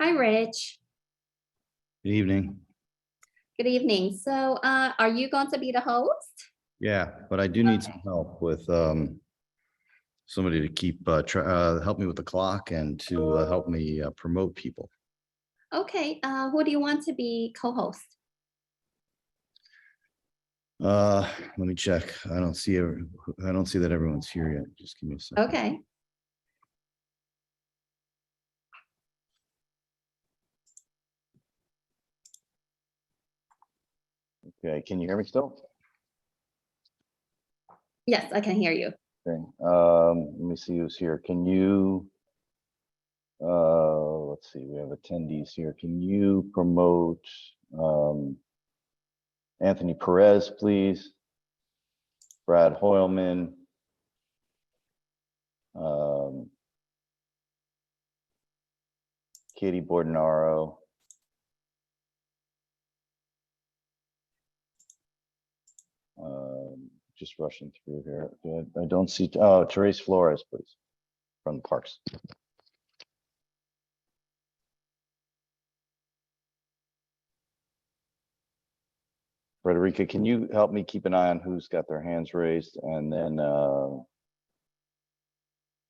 Hi, Rich. Good evening. Good evening. So are you going to be the host? Yeah, but I do need some help with somebody to keep help me with the clock and to help me promote people. Okay. Who do you want to be co-host? Let me check. I don't see that everyone's here yet. Just give me a second. Okay. Okay, can you hear me still? Yes, I can hear you. Okay. Let me see who's here. Can you let's see, we have attendees here. Can you promote Anthony Perez, please? Brad Hoylman. Katie Bordenaro. Just rushing through here. I don't see, Therese Flores, please, from the Parks. Frederica, can you help me keep an eye on who's got their hands raised? And then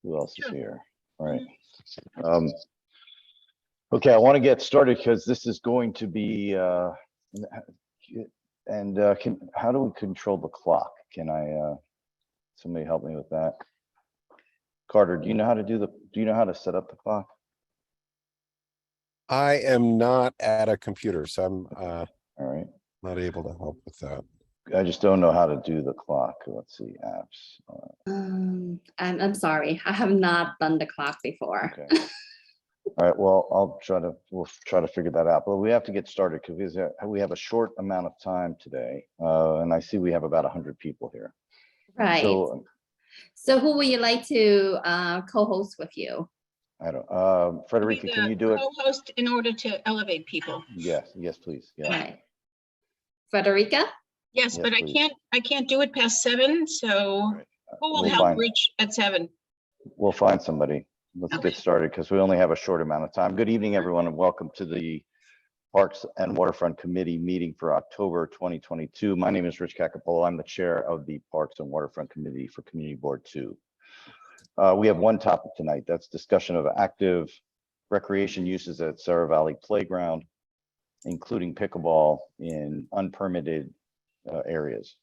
who else is here? All right. Okay, I want to get started because this is going to be how do we control the clock? Can I somebody help me with that? Carter, do you know how to set up the clock? I am not at a computer, so I'm All right. not able to help with that. I just don't know how to do the clock. Let's see, apps. I'm sorry. I have not done the clock before. Okay. All right, well, we'll try to figure that out, but we have to get started because we have a short amount of time today. And I see we have about 100 people here. Right. So who would you like to co-host with you? I don't, Frederica, can you do it? Co-host in order to elevate people. Yes, please. Yeah. Right. Frederica? Yes, but please. I can't do it past 7. So who will help Rich at 7? We'll find somebody. Let's get started because we only have a short amount of time. Good evening, everyone, and welcome to the Parks and Waterfront Committee meeting for October 2022. My name is Rich Cacapolo. I'm the chair of the Parks and Waterfront Committee for Community Board 2. We have one topic tonight. That's discussion of active recreation uses at Seravalli Playground, including pickleball in unpermitted areas.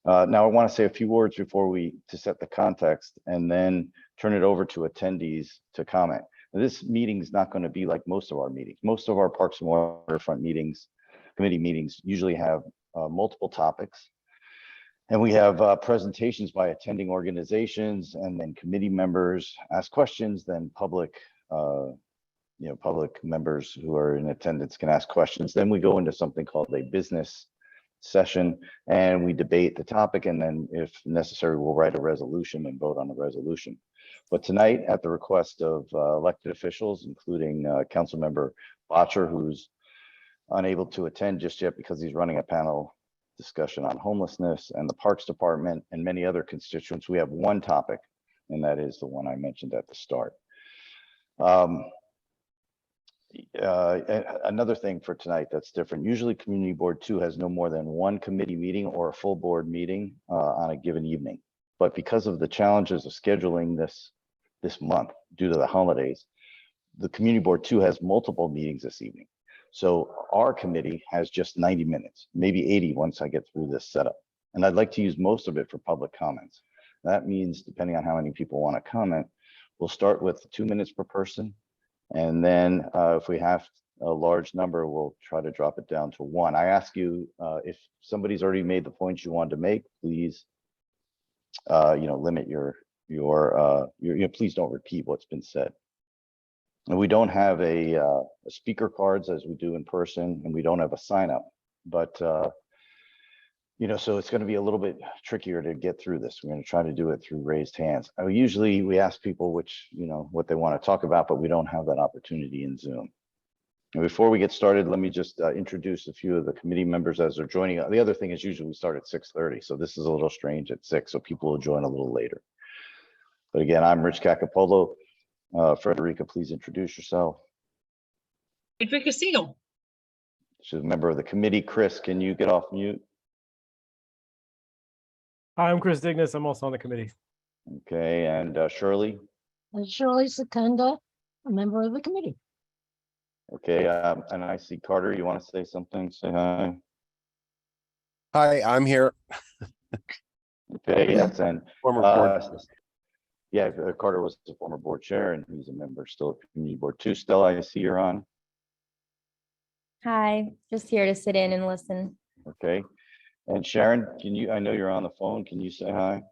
Now I want to say a few words before to set the context and then turn it over to attendees to comment. Now, this meeting is not going to be like most of our meetings. Most of our Parks and Waterfront meetings, committee meetings, usually have multiple topics. And we have presentations by attending organizations, and then committee members ask questions, then public members who are in attendance can ask questions. Then we go into something called a business session and we debate the topic, and then if necessary we'll write a resolution and vote on the resolution. But tonight, at the request of elected officials, including council member Botcher, who's unable to attend just yet because he's running a panel discussion on homelessness, and the Parks Department and many other constituents, we have one topic, and that is the one I mentioned at the start. Another thing for tonight that's different. Usually Community Board 2 has no more than one committee meeting or a full board meeting on a given evening. But because of the challenges of scheduling this month due to the holidays, the Community Board 2 has multiple meetings this evening. So our committee has just 90 minutes, maybe 80 once I get through this setup. And I'd like to use most of it for public comments. That means, depending on how many people want to comment, we'll start with 2 minutes per person. And then if we have a large number, we'll try to drop it down to 1. I ask you, if somebody's already made the points you wanted to make, please, limit your please don't repeat what's been said. And we don't have a speaker cards as we do in person, and we don't have a sign up, but so it's going to be a little bit trickier to get through this. We're going to try to do it through raised hands. Usually we ask people what they want to talk about, but we don't have that opportunity in Zoom. And before we get started, let me just introduce a few of the committee members as they're joining. The other thing is usually we start at 6:30, so this is a little strange at 6, so people will join a little later. But again, I'm Rich Cacapolo. Frederica, please introduce yourself. Fiscal. She's a member of the committee. Chris, can you get off mute? Hi, I'm Chris Dignas. I'm also on the committee. Okay, and Shirley? Shirley Secunda, a member of the committee. Okay, and I see Carter, you want to say something? Say hi. Hi, I'm here. Okay, yes, and Former board. yeah, Carter was the former board chair and he's a member still of community board 2. Stella, I see you're on. Hi, just here to sit in and listen. Okay, and Sharon, can you, I know you're on the phone, can you say hi?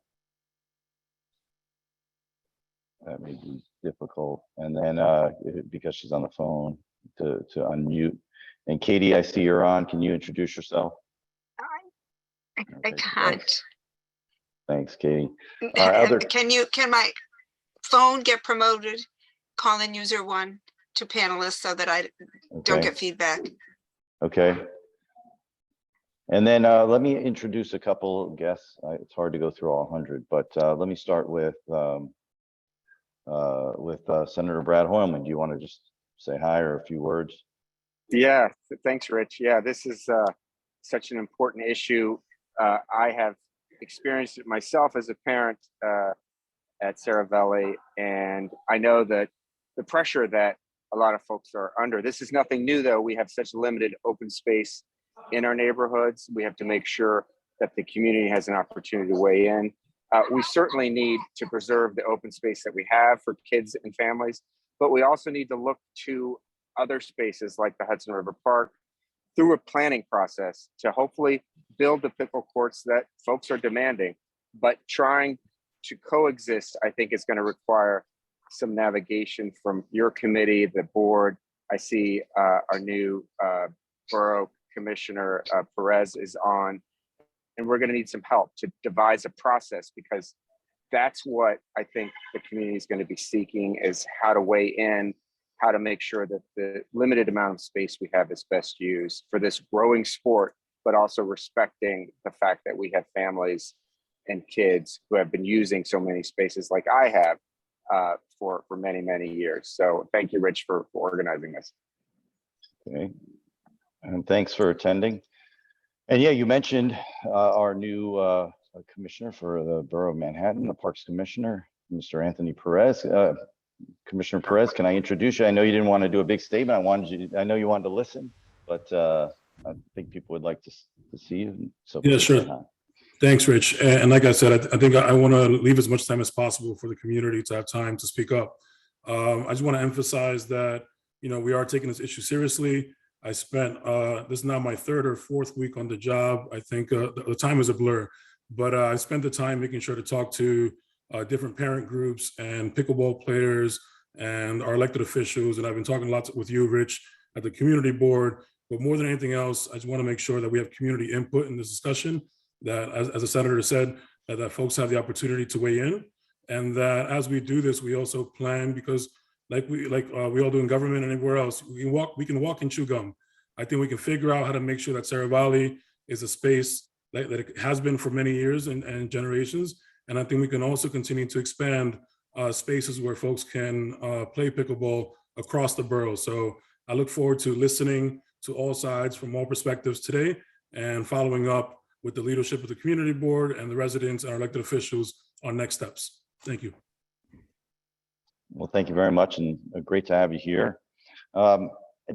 That may be difficult, and then because she's on the phone, to unmute. And Katie, I see you're on, can you introduce yourself? I Okay, can't. Thanks, Katie. Other, Can my phone get promoted? Call-in user 1 to panelists so that I don't okay, get feedback. okay. And then let me introduce a couple of guests. It's hard to go through all 100, but let me start with Senator Brad Hoylman. Do you want to just say hi or a few words? Yeah, thanks, Rich. Yeah, this is such an important issue. I have experienced it myself as a parent at Seravalli, and I know that the pressure that a lot of folks are under. This is nothing new, though. We have such limited open space in our neighborhoods. We have to make sure that the community has an opportunity to weigh in. We certainly need to preserve the open space that we have for kids and families, but we also need to look to other spaces like the Hudson River Park through a planning process to hopefully build the pickle courts that folks are demanding. But trying to coexist, I think, is going to require some navigation from your committee, the board. I see our new borough commissioner, Perez, is on, and we're going to need some help to devise a process, because that's what I think the community is going to be seeking, is how to weigh in, how to make sure that the limited amount of space we have is best used for this growing sport, but also respecting the fact that we have families and kids who have been using so many spaces like I have for many, many years. So thank you, Rich, for organizing this. Okay, and thanks for attending. And yeah, you mentioned our new commissioner for the Borough of Manhattan, the Parks Commissioner, Mr. Anthony Perez. Commissioner Perez, can I introduce you? I know you didn't want to do a big statement. I know you wanted to listen, but I think people would like to see you. So yeah, sure. Thanks, Rich. And like I said, I think I want to leave as much time as possible for the community to have time to speak up. I just want to emphasize that, we are taking this issue seriously. I spent, this is now my 3rd or 4th week on the job. I think the time is a blur, but I spent the time making sure to talk to different parent groups and pickleball players and our elected officials. And I've been talking lots with you, Rich, at the community board. But more than anything else, I just want to make sure that we have community input in this discussion, that as the senator said, that folks have the opportunity to weigh in. And that as we do this, we also plan, because like we all do in government and anywhere else, we can walk and chew gum. I think we can figure out how to make sure that Seravalli is a space that it has been for many years and generations. And I think we can also continue to expand spaces where folks can play pickleball across the borough. So I look forward to listening to all sides from all perspectives today and following up with the leadership of the community board and the residents and our elected officials on next steps. Thank you. Well, thank you very much, and great to have you here.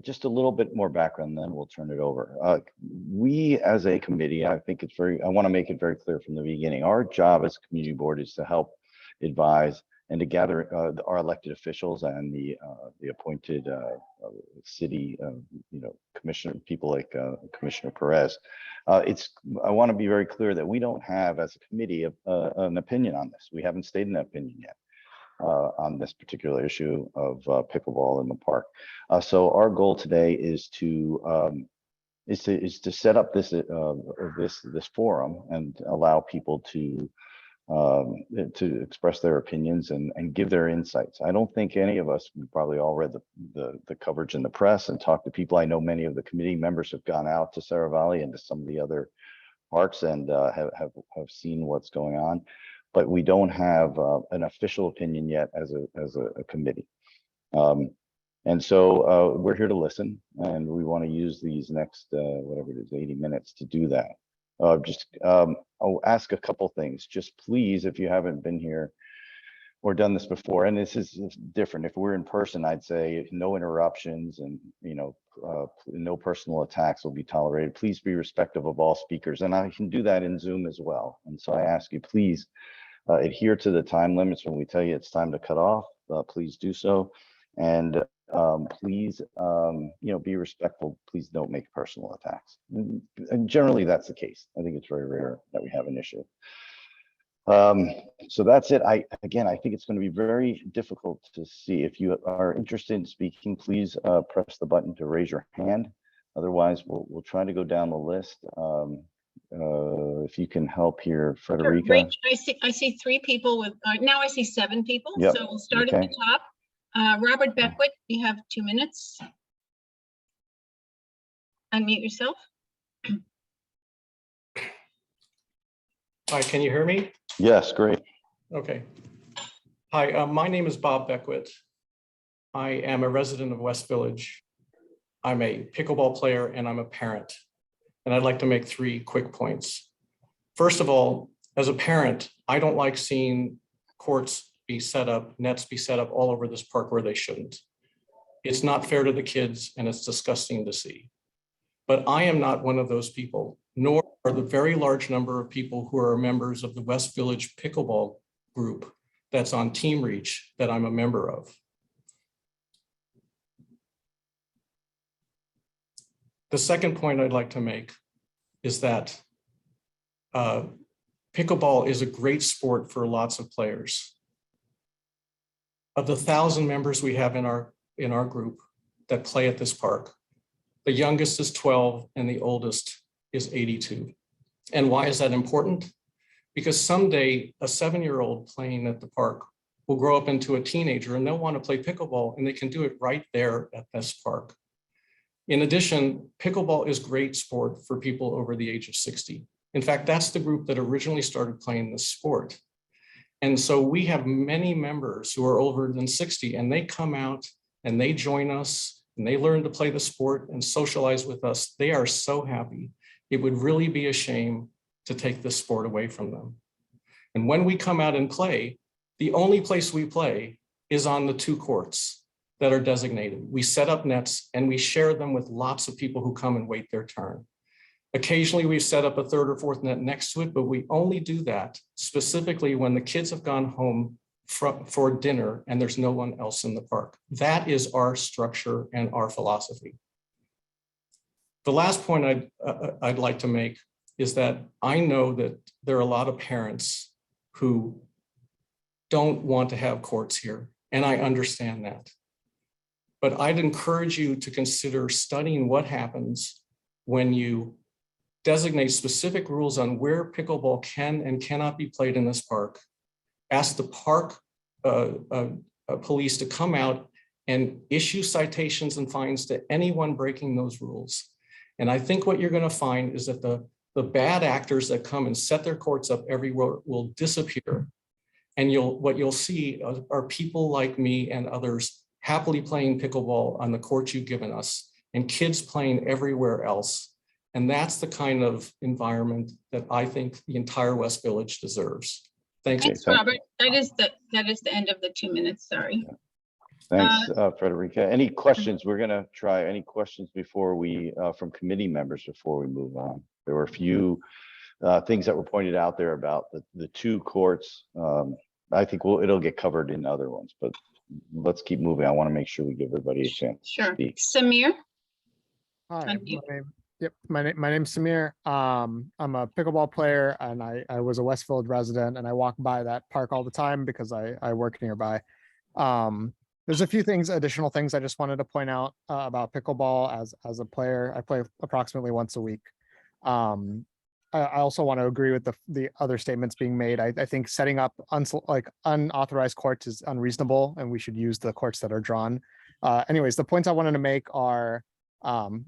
Just a little bit more background, then we'll turn it over. We as a committee, I want to make it very clear from the beginning, our job as a community board is to help advise and to gather our elected officials and the appointed city, commissioner, people like Commissioner Perez. I want to be very clear that we don't have, as a committee, an opinion on this. We haven't stated an opinion yet on this particular issue of pickleball in the park. So our goal today is to set up this forum and allow people to express their opinions and give their insights. I don't think any of us, we probably all read the coverage in the press and talked to people. I know many of the committee members have gone out to Seravalli and to some of the other parks and have seen what's going on, but we don't have an official opinion yet as a committee. And so we're here to listen, and we want to use these next, whatever it is, 80 minutes to do that. I'll ask a couple things. Just please, if you haven't been here or done this before, and this is different. If we're in person, I'd say no interruptions and, no personal attacks will be tolerated. Please be respectful of all speakers, and I can do that in Zoom as well. And so I ask you, please adhere to the time limits. When we tell you it's time to cut off, please do so. And please, be respectful. Please don't make personal attacks. And generally, that's the case. I think it's very rare that we have an issue. So that's it. I think it's going to be very difficult to see. If you are interested in speaking, please press the button to raise your hand. Otherwise, we'll try to go down the list. If you can help here, Frederica. Rach, I see 3 people with, now I see 7 people. Yep. So we'll start at the top. Robert Beckwith, you have 2 minutes. Unmute yourself. Hi, can you hear me? Yes, great. Okay. Hi, my name is Bob Beckwith. I am a resident of West Village. I'm a pickleball player and I'm a parent. And I'd like to make 3 quick points. First of all, as a parent, I don't like seeing courts be set up, nets be set up all over this park where they shouldn't. It's not fair to the kids and it's disgusting to see. But I am not one of those people, nor are the very large number of people who are members of the West Village pickleball group that's on Team Reach that I'm a member of. The second point I'd like to make is that pickleball is a great sport for lots of players. Of the 1,000 members we have in our group that play at this park, the youngest is 12 and the oldest is 82. And why is that important? Because someday a 7-year-old playing at the park will grow up into a teenager and they'll want to play pickleball, and they can do it right there at this park. In addition, pickleball is great sport for people over the age of 60. In fact, that's the group that originally started playing this sport. And so we have many members who are older than 60, and they come out and they join us and they learn to play the sport and socialize with us. They are so happy. It would really be a shame to take this sport away from them. And when we come out and play, the only place we play is on the 2 courts that are designated. We set up nets and we share them with lots of people who come and wait their turn. Occasionally we set up a 3rd or 4th net next to it, but we only do that specifically when the kids have gone home for dinner and there's no one else in the park. That is our structure and our philosophy. The last point I'd like to make is that I know that there are a lot of parents who don't want to have courts here, and I understand that. But I'd encourage you to consider studying what happens when you designate specific rules on where pickleball can and cannot be played in this park. Ask the park police to come out and issue citations and fines to anyone breaking those rules. And I think what you're going to find is that the bad actors that come and set their courts up everywhere will disappear. And what you'll see are people like me and others happily playing pickleball on the court you've given us, and kids playing everywhere else. And that's the kind of environment that I think the entire West Village deserves. Thanks. Thanks, Robert. That is the end of the 2 minutes, sorry. Thanks, Frederica. Any questions? We're going to try any questions before we, from committee members before we move on. There were a few things that were pointed out there about the 2 courts. I think it'll get covered in other ones, but let's keep moving. I want to make sure we give everybody a chance to speak. Samir? Hi, my name's Samir. I'm a pickleball player, and I was a West Village resident, and I walk by that park all the time because I work nearby. There's a few additional things I just wanted to point out about pickleball as a player. I play approximately once a week. I also want to agree with the other statements being made. I think setting up unauthorized courts is unreasonable, and we should use the courts that are drawn. Anyways, the points I wanted to make are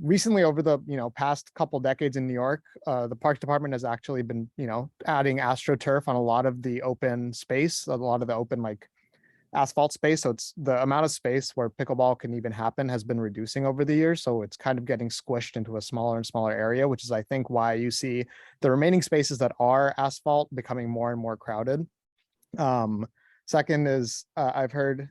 recently, over the past couple decades in New York, the park department has actually been adding AstroTurf on a lot of the open space, a lot of the open asphalt space. So it's the amount of space where pickleball can even happen has been reducing over the years. So it's kind of getting squished into a smaller and smaller area, which is, I think, why you see the remaining spaces that are asphalt becoming more and more crowded. Second is I've heard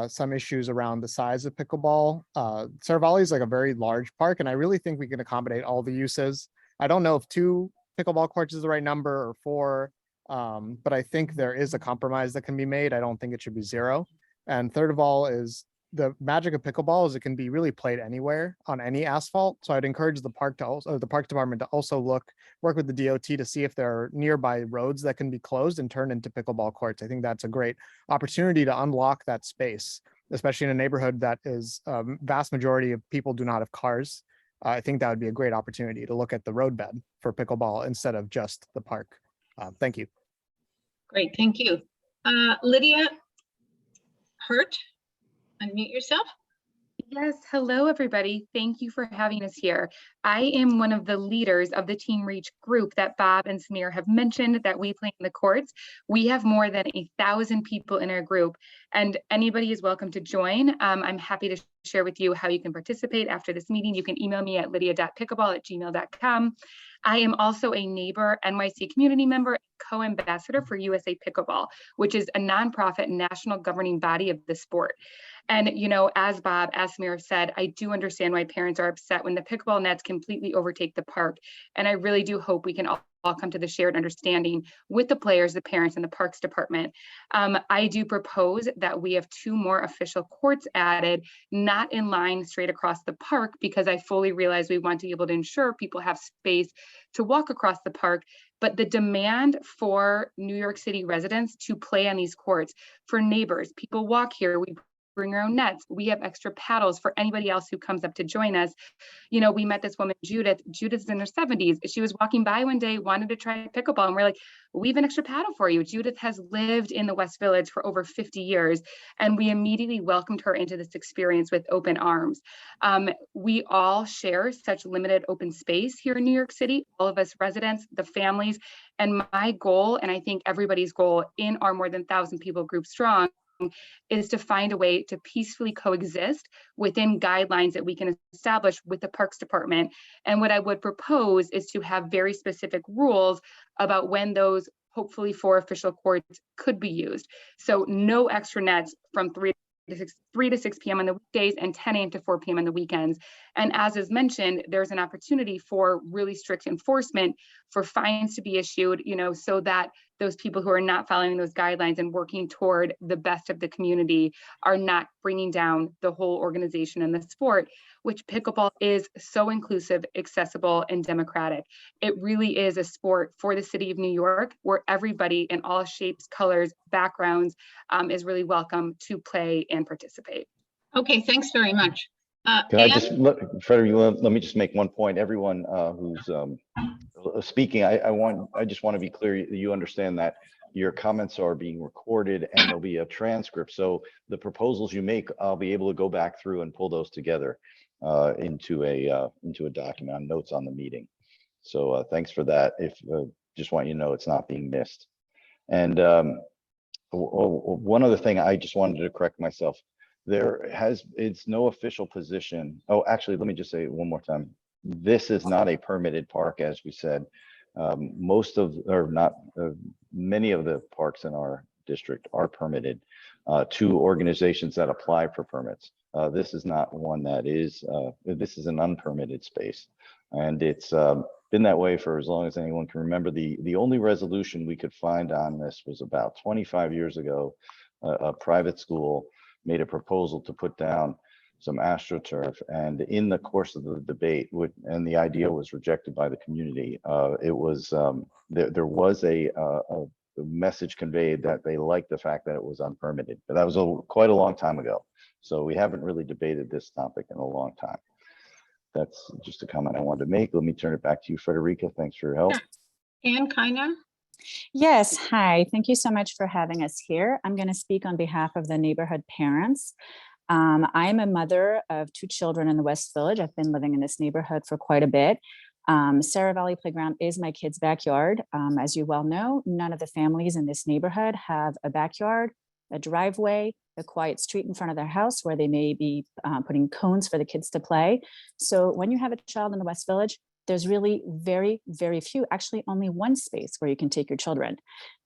some issues around the size of pickleball. Seravalli is like a very large park, and I really think we can accommodate all the uses. I don't know if 2 pickleball courts is the right number or 4, but I think there is a compromise that can be made. I don't think it should be 0. And third of all is the magic of pickleball is it can be really played anywhere on any asphalt. So I'd encourage the park to also, the park department to also work with the DOT to see if there are nearby roads that can be closed and turned into pickleball courts. I think that's a great opportunity to unlock that space, especially in a neighborhood that is vast majority of people do not have cars. I think that would be a great opportunity to look at the roadbed for pickleball instead of just the park. Thank you. Great, thank you. Lydia Hurt, unmute yourself. Yes, hello everybody. Thank you for having us here. I am one of the leaders of the Team Reach group that Bob and Samir have mentioned that we play in the courts. We have more than 1,000 people in our group, and anybody is welcome to join. I'm happy to share with you how you can participate after this meeting. You can email me at lydia.pickleball@gmail.com. I am also a neighbor NYC community member, co-ambassador for USA Pickleball, which is a nonprofit national governing body of the sport. And, you know, as Bob, as Samir said, I do understand why parents are upset when the pickleball nets completely overtake the park. And I really do hope we can all come to the shared understanding with the players, the parents, and the parks department. I do propose that we have 2 more official courts added, not in line straight across the park, because I fully realize we want to be able to ensure people have space to walk across the park. But the demand for New York City residents to play on these courts, for neighbors, people walk here, we bring our own nets, we have extra paddles for anybody else who comes up to join us. You know, we met this woman, Judith. Judith's in her 70s. She was walking by one day, wanted to try pickleball, and we're like, we have an extra paddle for you. Judith has lived in the West Village for over 50 years, and we immediately welcomed her into this experience with open arms. We all share such limited open space here in New York City, all of us residents, the families, and my goal, and I think everybody's goal in our more than 1,000 people group strong, is to find a way to peacefully coexist within guidelines that we can establish with the Parks Department. And what I would propose is to have very specific rules about when those hopefully 4 official courts could be used. So no extra nets from 3 to 6 p.m. on the weekdays and 10 a.m. to 4 p.m. on the weekends. And as is mentioned, there's an opportunity for really strict enforcement, for fines to be issued, you know, so that those people who are not following those guidelines and working toward the best of the community are not bringing down the whole organization and the sport, which pickleball is so inclusive, accessible, and democratic. It really is a sport for the city of New York, where everybody in all shapes, colors, backgrounds is really welcome to play and participate. Okay, thanks very much. Can I just, Frederick, let me just make one point. Everyone who's speaking, I just want to be clear, you understand that your comments are being recorded and there'll be a transcript. So the proposals you make, I'll be able to go back through and pull those together into a document on notes on the meeting. So thanks for that. Just want you to know it's not being missed. And one other thing, I just wanted to correct myself. It's no official position. Oh, actually, let me just say it one more time. This is not a permitted park, as we said. Many of the parks in our district are permitted to organizations that apply for permits. This is not one that is, this is an unpermitted space. And it's been that way for as long as anyone can remember. The only resolution we could find on this was about 25 years ago. A private school made a proposal to put down some AstroTurf, and in the course of the debate, and the idea was rejected by the community, there was a message conveyed that they liked the fact that it was unpermitted, but that was quite a long time ago. So we haven't really debated this topic in a long time. That's just a comment I wanted to make. Let me turn it back to you, Frederica. Thanks for your help. Ann Kiner. Yes, hi. Thank you so much for having us here. I'm going to speak on behalf of the neighborhood parents. I'm a mother of 2 children in the West Village. I've been living in this neighborhood for quite a bit. Seravalli Playground is my kids' backyard. As you well know, none of the families in this neighborhood have a backyard a driveway, a quiet street in front of their house where they may be putting cones for the kids to play. So when you have a child in the West Village, there's really very, very few, actually only one space where you can take your children.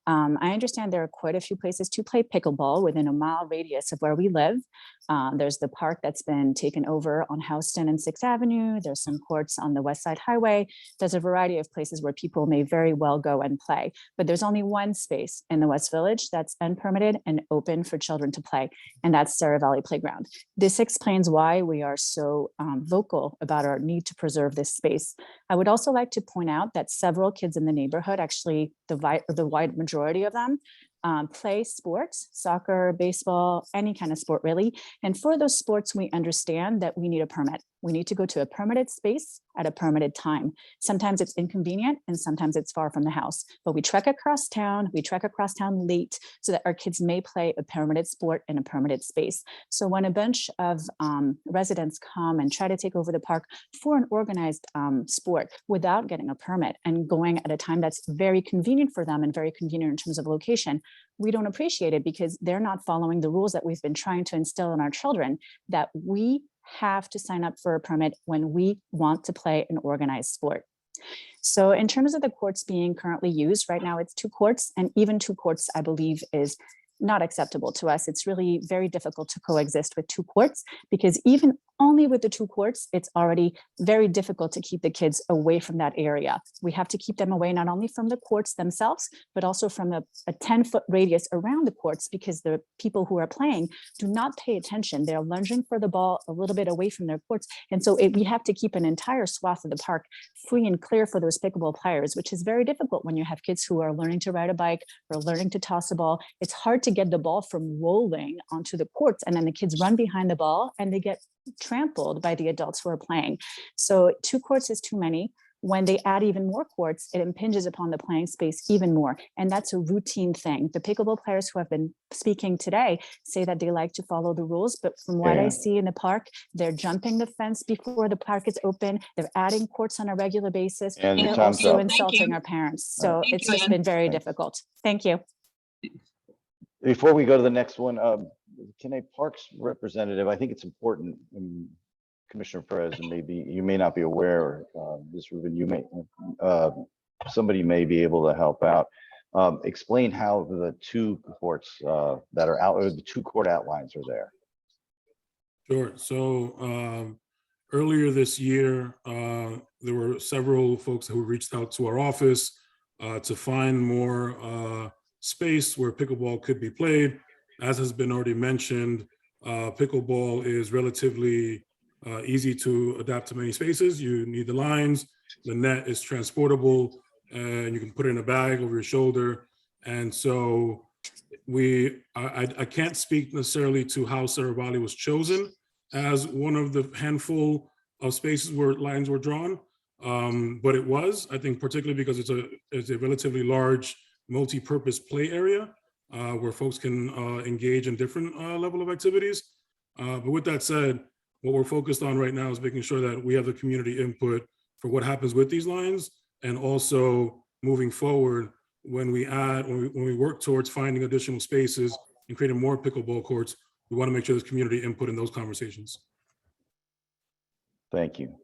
I understand there are quite a few places to play pickleball within a mile radius of where we live. There's the park that's been taken over on Houston and 6th Avenue. There's some courts on the West Side Highway. There's a variety of places where people may very well go and play, but there's only one space in the West Village that's unpermitted and open for children to play, and that's Seravalli Playground. This explains why we are so vocal about our need to preserve this space. I would also like to point out that several kids in the neighborhood, actually the wide majority of them, play sports, soccer, baseball, any kind of sport really. And for those sports, we understand that we need a permit. We need to go to a permitted space at a permitted time. Sometimes it's inconvenient and sometimes it's far from the house, but we trek across town late so that our kids may play a permitted sport in a permitted space. So when a bunch of residents come and try to take over the park for an organized sport without getting a permit and going at a time that's very convenient for them and very convenient in terms of location, we don't appreciate it because they're not following the rules that we've been trying to instill in our children, that we have to sign up for a permit when we want to play an organized sport. So in terms of the courts being currently used, right now it's 2 courts, and even 2 courts, I believe, is not acceptable to us. It's really very difficult to coexist with 2 courts because even only with the 2 courts, it's already very difficult to keep the kids away from that area. We have to keep them away not only from the courts themselves, but also from a 10-foot radius around the courts because the people who are playing do not pay attention. They're lunging for the ball a little bit away from their courts. And so we have to keep an entire swath of the park free and clear for those pickleball players, which is very difficult when you have kids who are learning to ride a bike or learning to toss a ball. It's hard to get the ball from rolling onto the courts, and then the kids run behind the ball and they get trampled by the adults who are playing. So 2 courts is too many. When they add even more courts, it impinges upon the playing space even more. And that's a routine thing. The pickleball players who have been speaking today say that they like to follow the rules, but from what I see in the park, they're jumping the fence before the park is open. They're adding courts on a regular basis. And they're also insulting our parents. So it's just been very difficult. Thank you. Before we go to the next one, can a parks representative, I think it's important, Commissioner Perez, and maybe you may not be aware, Ms. Rubin, you may, somebody may be able to help out. Explain how the 2 courts that are out, or the 2 court outlines are there. Sure. So earlier this year, there were several folks who reached out to our office to find more space where pickleball could be played. As has been already mentioned, pickleball is relatively easy to adapt to many spaces. You need the lines, the net is transportable, and you can put it in a bag over your shoulder. And so I can't speak necessarily to how Seravalli was chosen as one of the handful of spaces where lines were drawn, but it was, I think, particularly because it's a relatively large multi-purpose play area where folks can engage in different level of activities. But with that said, what we're focused on right now is making sure that we have the community input for what happens with these lines, and also moving forward when we work towards finding additional spaces and creating more pickleball courts, we want to make sure there's community input in those conversations. Thank you.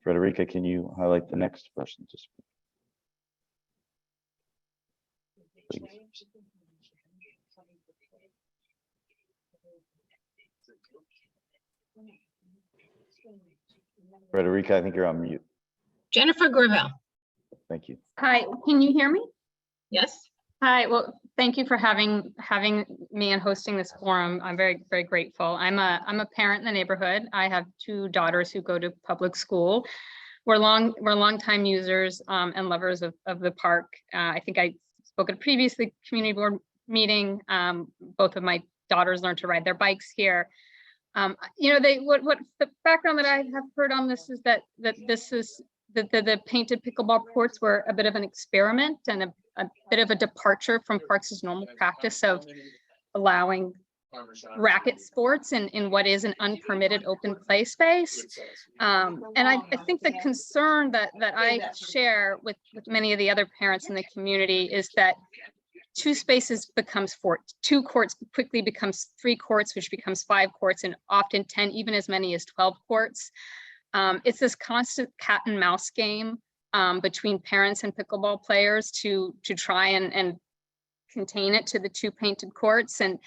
Frederica, can you highlight the next person to speak? Please. Frederica, I think you're on mute. Jennifer Gravel. Thank you. Hi, can you hear me? Yes. Hi, well, thank you for having me and hosting this forum. I'm very, very grateful. I'm a parent in the neighborhood. I have 2 daughters who go to public school. We're longtime users and lovers of the park. I think I spoke at a previous community board meeting. Both of my daughters learned to ride their bikes here. You know, what the background that I have heard on this is that the painted pickleball courts were a bit of an experiment and a bit of a departure from Parks' normal practice of allowing racket sports in what is an unpermitted open play space. And I think the concern that I share with many of the other parents in the community is that 2 spaces becomes 4, 2 courts quickly becomes 3 courts, which becomes 5 courts, and often 10, even as many as 12 courts. It's this constant cat and mouse game between parents and pickleball players to try and contain it to the 2 painted courts. And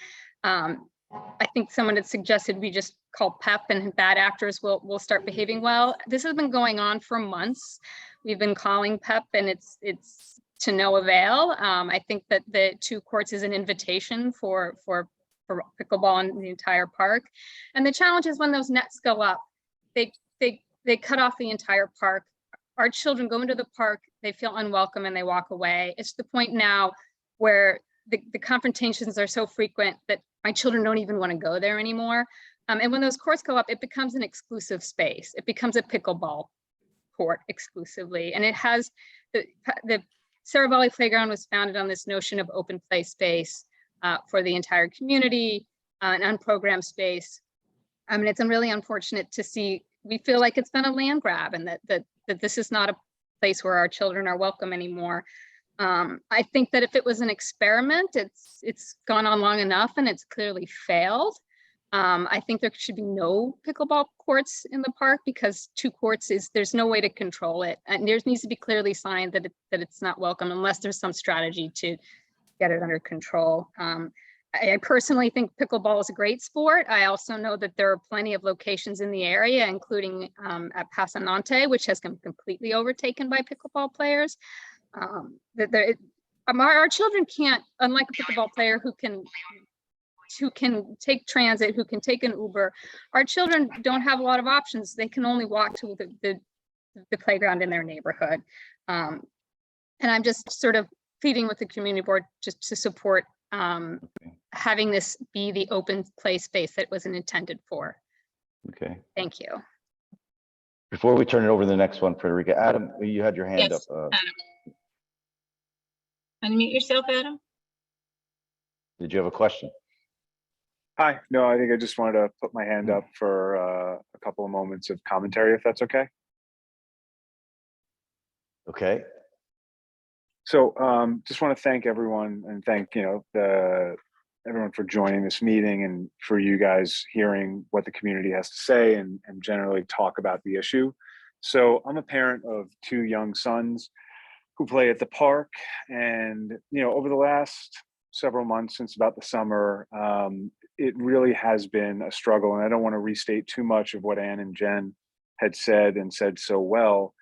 I think someone had suggested we just call PEP and bad actors will start behaving well. This has been going on for months. We've been calling PEP and it's to no avail. I think that the 2 courts is an invitation for pickleball in the entire park. And the challenge is when those nets go up, they cut off the entire park. Our children go into the park, they feel unwelcome and they walk away. It's the point now where the confrontations are so frequent that my children don't even want to go there anymore. And when those courts go up, it becomes an exclusive space. It becomes a pickleball court exclusively. And it has the Seravalli Playground was founded on this notion of open play space for the entire community, an unprogrammed space. I mean, it's really unfortunate to see. We feel like it's been a land grab, and that this is not a place where our children are welcome anymore. I think that if it was an experiment, it's gone on long enough and it's clearly failed. I think there should be no pickleball courts in the park because 2 courts there's no way to control it. And there needs to be clearly signed that it's not welcome unless there's some strategy to get it under control. I personally think pickleball is a great sport. I also know that there are plenty of locations in the area, including at Pasanante, which has been completely overtaken by pickleball players. Our children can't, unlike a pickleball player who can take transit, who can take an Uber, our children don't have a lot of options. They can only walk to the playground in their neighborhood. And I'm just sort of pleading with the community board just to support having this be the open play space that it wasn't intended for. Okay. Thank you. Before we turn it over to the next one, Frederica, Adam, you had your hand Yes, up. Adam. Unmute yourself, Adam. Did you have a question? Hi, no, I think I just wanted to put my hand up for a couple of moments of commentary, if that's okay. Okay. So just want to thank everyone and thank, everyone for joining this meeting and for you guys hearing what the community has to say and generally talk about the issue. So I'm a parent of 2 young sons who play at the park, and over the last several months, since about the summer, it really has been a struggle. And I don't want to restate too much of what Ann and Jen had said and said so well,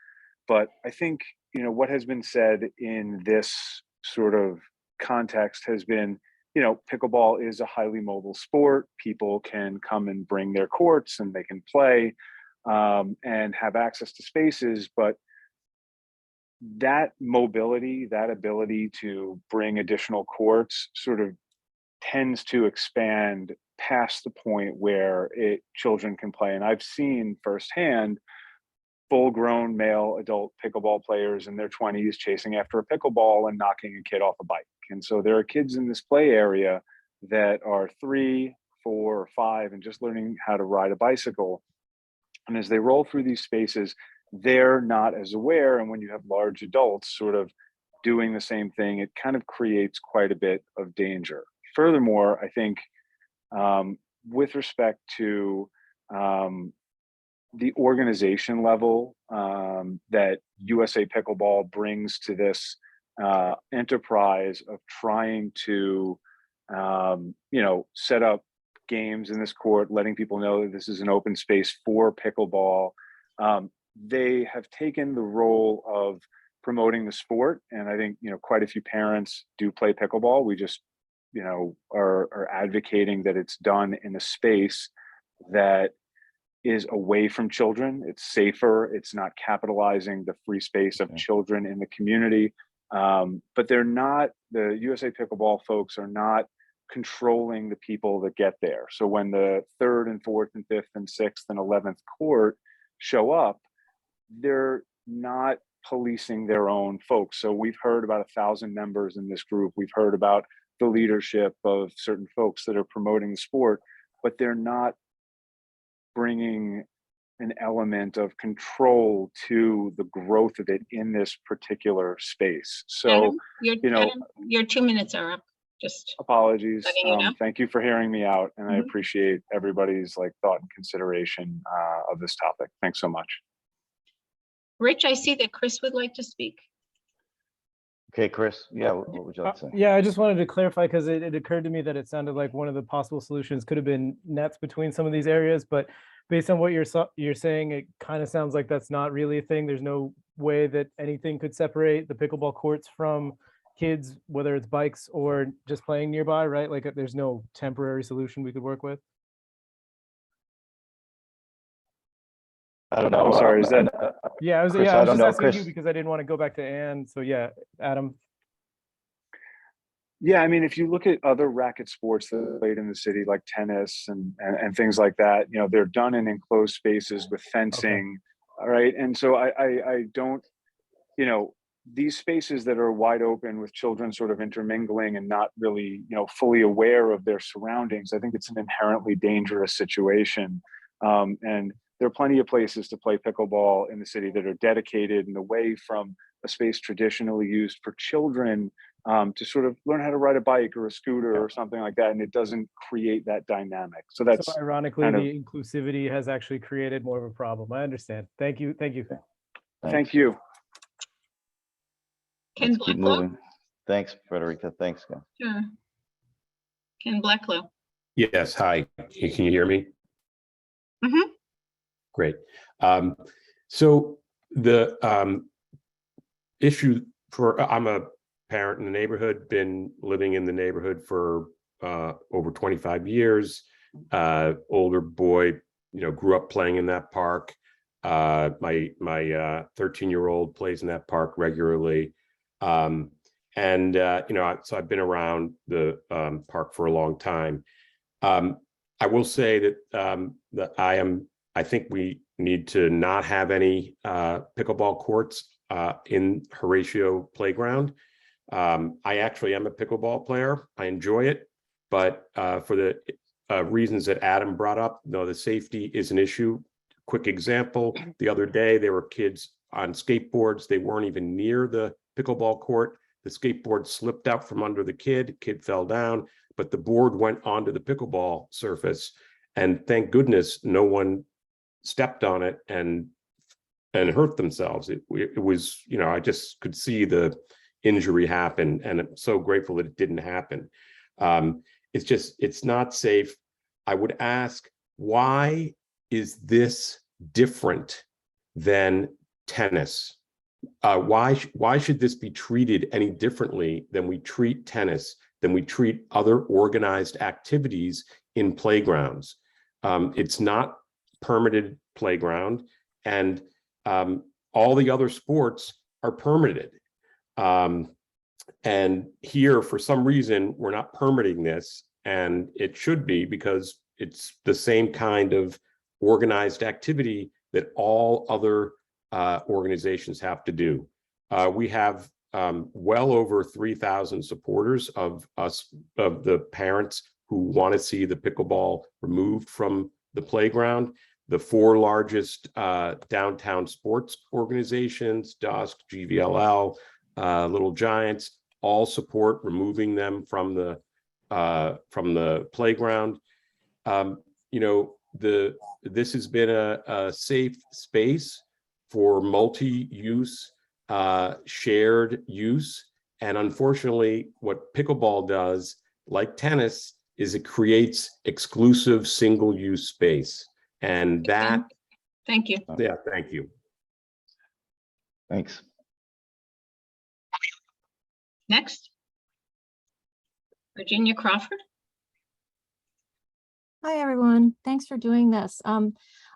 but I think what has been said in this sort of context has been, pickleball is a highly mobile sport. People can come and bring their courts and they can play and have access to spaces, but that mobility, that ability to bring additional courts sort of tends to expand past the point where children can play. And I've seen firsthand full-grown male adult pickleball players in their 20s chasing after a pickleball and knocking a kid off a bike. And so there are kids in this play area that are 3, 4, or 5 and just learning how to ride a bicycle. And as they roll through these spaces, they're not as aware. And when you have large adults sort of doing the same thing, it kind of creates quite a bit of danger. Furthermore, I think with respect to the organization level that USA Pickleball brings to this enterprise of trying to, set up games in this court, letting people know that this is an open space for pickleball. They have taken the role of promoting the sport. And I think, quite a few parents do play pickleball. We just, are advocating that it's done in a space that is away from children. It's safer. It's not capitalizing the free space of children in the community. But they're not, the USA Pickleball folks are not controlling the people that get there. So when the 3rd and 4th and 5th and 6th and 11th court show up, they're not policing their own folks. So we've heard about 1,000 members in this group. We've heard about the leadership of certain folks that are promoting the sport, but they're not bringing an element of control to the growth of it in this particular space. So, Adam, your 2 minutes are up. Just apologies. letting you know. Thank you for hearing me out, and I appreciate everybody's thought and consideration of this topic. Thanks so much. Rich, I see that Chris would like to speak. Okay, Chris. Yeah, what would you like to say? Yeah, I just wanted to clarify because it occurred to me that it sounded like one of the possible solutions could have been nets between some of these areas, but based on what you're saying, it kind of sounds like that's not really a thing. There's no way that anything could separate the pickleball courts from kids, whether it's bikes or just playing nearby, right? Like there's no temporary solution we could work with. I don't know. I'm sorry, is that? Yeah, I was Chris, just don't know, asking you Chris. because I didn't want to go back to Anne. So yeah, Adam. Yeah, I mean, if you look at other racket sports that are played in the city, like tennis and things like that, they're done in enclosed spaces with fencing, right? And so I don't, these spaces that are wide open with children sort of intermingling and not really, fully aware of their surroundings, I think it's an inherently dangerous situation. And there are plenty of places to play pickleball in the city that are dedicated and away from a space traditionally used for children to sort of learn how to ride a bike or a scooter or something like that. And it doesn't create that dynamic. So that's ironically, the inclusivity has actually created more of a problem. I understand. Thank you. Thank you. Thank you. Ken Let's keep Blacklow? moving. Thanks, Frederica. Thanks, guys. Sure. Ken Blacklow. Yes, hi. Can you hear me? Mm-hmm. Great. So the issue I'm a parent in the neighborhood, been living in the neighborhood for over 25 years. Older boy, grew up playing in that park. My 13-year-old plays in that park regularly. So I've been around the park for a long time. I will say that I think we need to not have any pickleball courts in Horatio Playground. I actually am a pickleball player. I enjoy it, but for the reasons that Adam brought up, the safety is an issue. Quick example, the other day there were kids on skateboards. They weren't even near the pickleball court. The skateboard slipped out from under the kid fell down, but the board went onto the pickleball surface. And thank goodness no one stepped on it and hurt themselves. It was, I just could see the injury happen, and I'm so grateful that it didn't happen. It's not safe. I would ask, why is this different than tennis? Why should this be treated any differently than we treat tennis, than we treat other organized activities in playgrounds? It's not permitted playground, and all the other sports are permitted. And here, for some reason, we're not permitting this, and it should be, because it's the same kind of organized activity that all other organizations have to do. We have well over 3,000 supporters of the parents who want to see the pickleball removed from the playground. The 4 largest downtown sports organizations, Dusk, GVLL, Little Giants, all support removing them from the playground. This has been a safe space for multi-use, shared use, and unfortunately, what pickleball does, like tennis, is it creates exclusive single-use space, and that. Thank you. Yeah, thank you. Thanks. Next. Virginia Crawford. Hi, everyone. Thanks for doing this.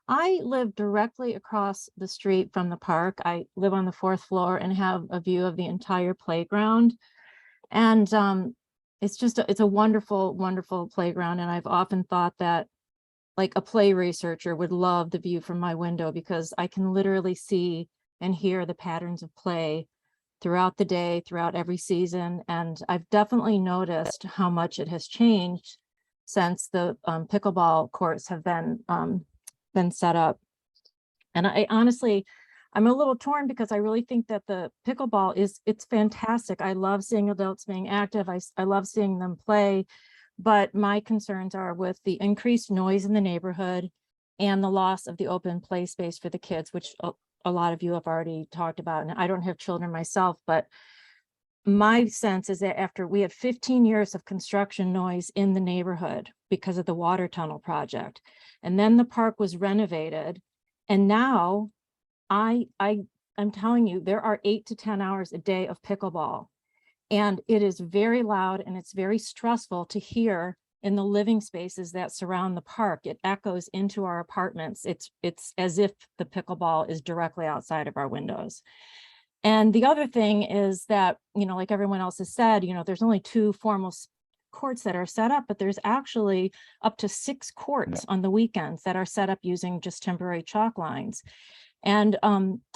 I live directly across the street from the park. I live on the 4th floor and have a view of the entire playground. And it's a wonderful, wonderful playground. And I've often thought that like a play researcher would love the view from my window, because I can literally see and hear the patterns of play throughout the day, throughout every season. And I've definitely noticed how much it has changed since the pickleball courts have been set up. And I honestly, I'm a little torn because I really think that the pickleball it's fantastic. I love seeing adults being active. I love seeing them play, but my concerns are with the increased noise in the neighborhood and the loss of the open play space for the kids, which a lot of you have already talked about. And I don't have children myself, but my sense is that after we had 15 years of construction noise in the neighborhood because of the water tunnel project, and then the park was renovated, and now I'm telling you, there are 8 to 10 hours a day of pickleball, and it is very loud and it's very stressful to hear in the living spaces that surround the park. It echoes into our apartments. It's as if the pickleball is directly outside of our windows. And the other thing is that, like everyone else has said, there's only 2 formal courts that are set up, but there's actually up to 6 courts on the weekends that are set up using just temporary chalk lines. And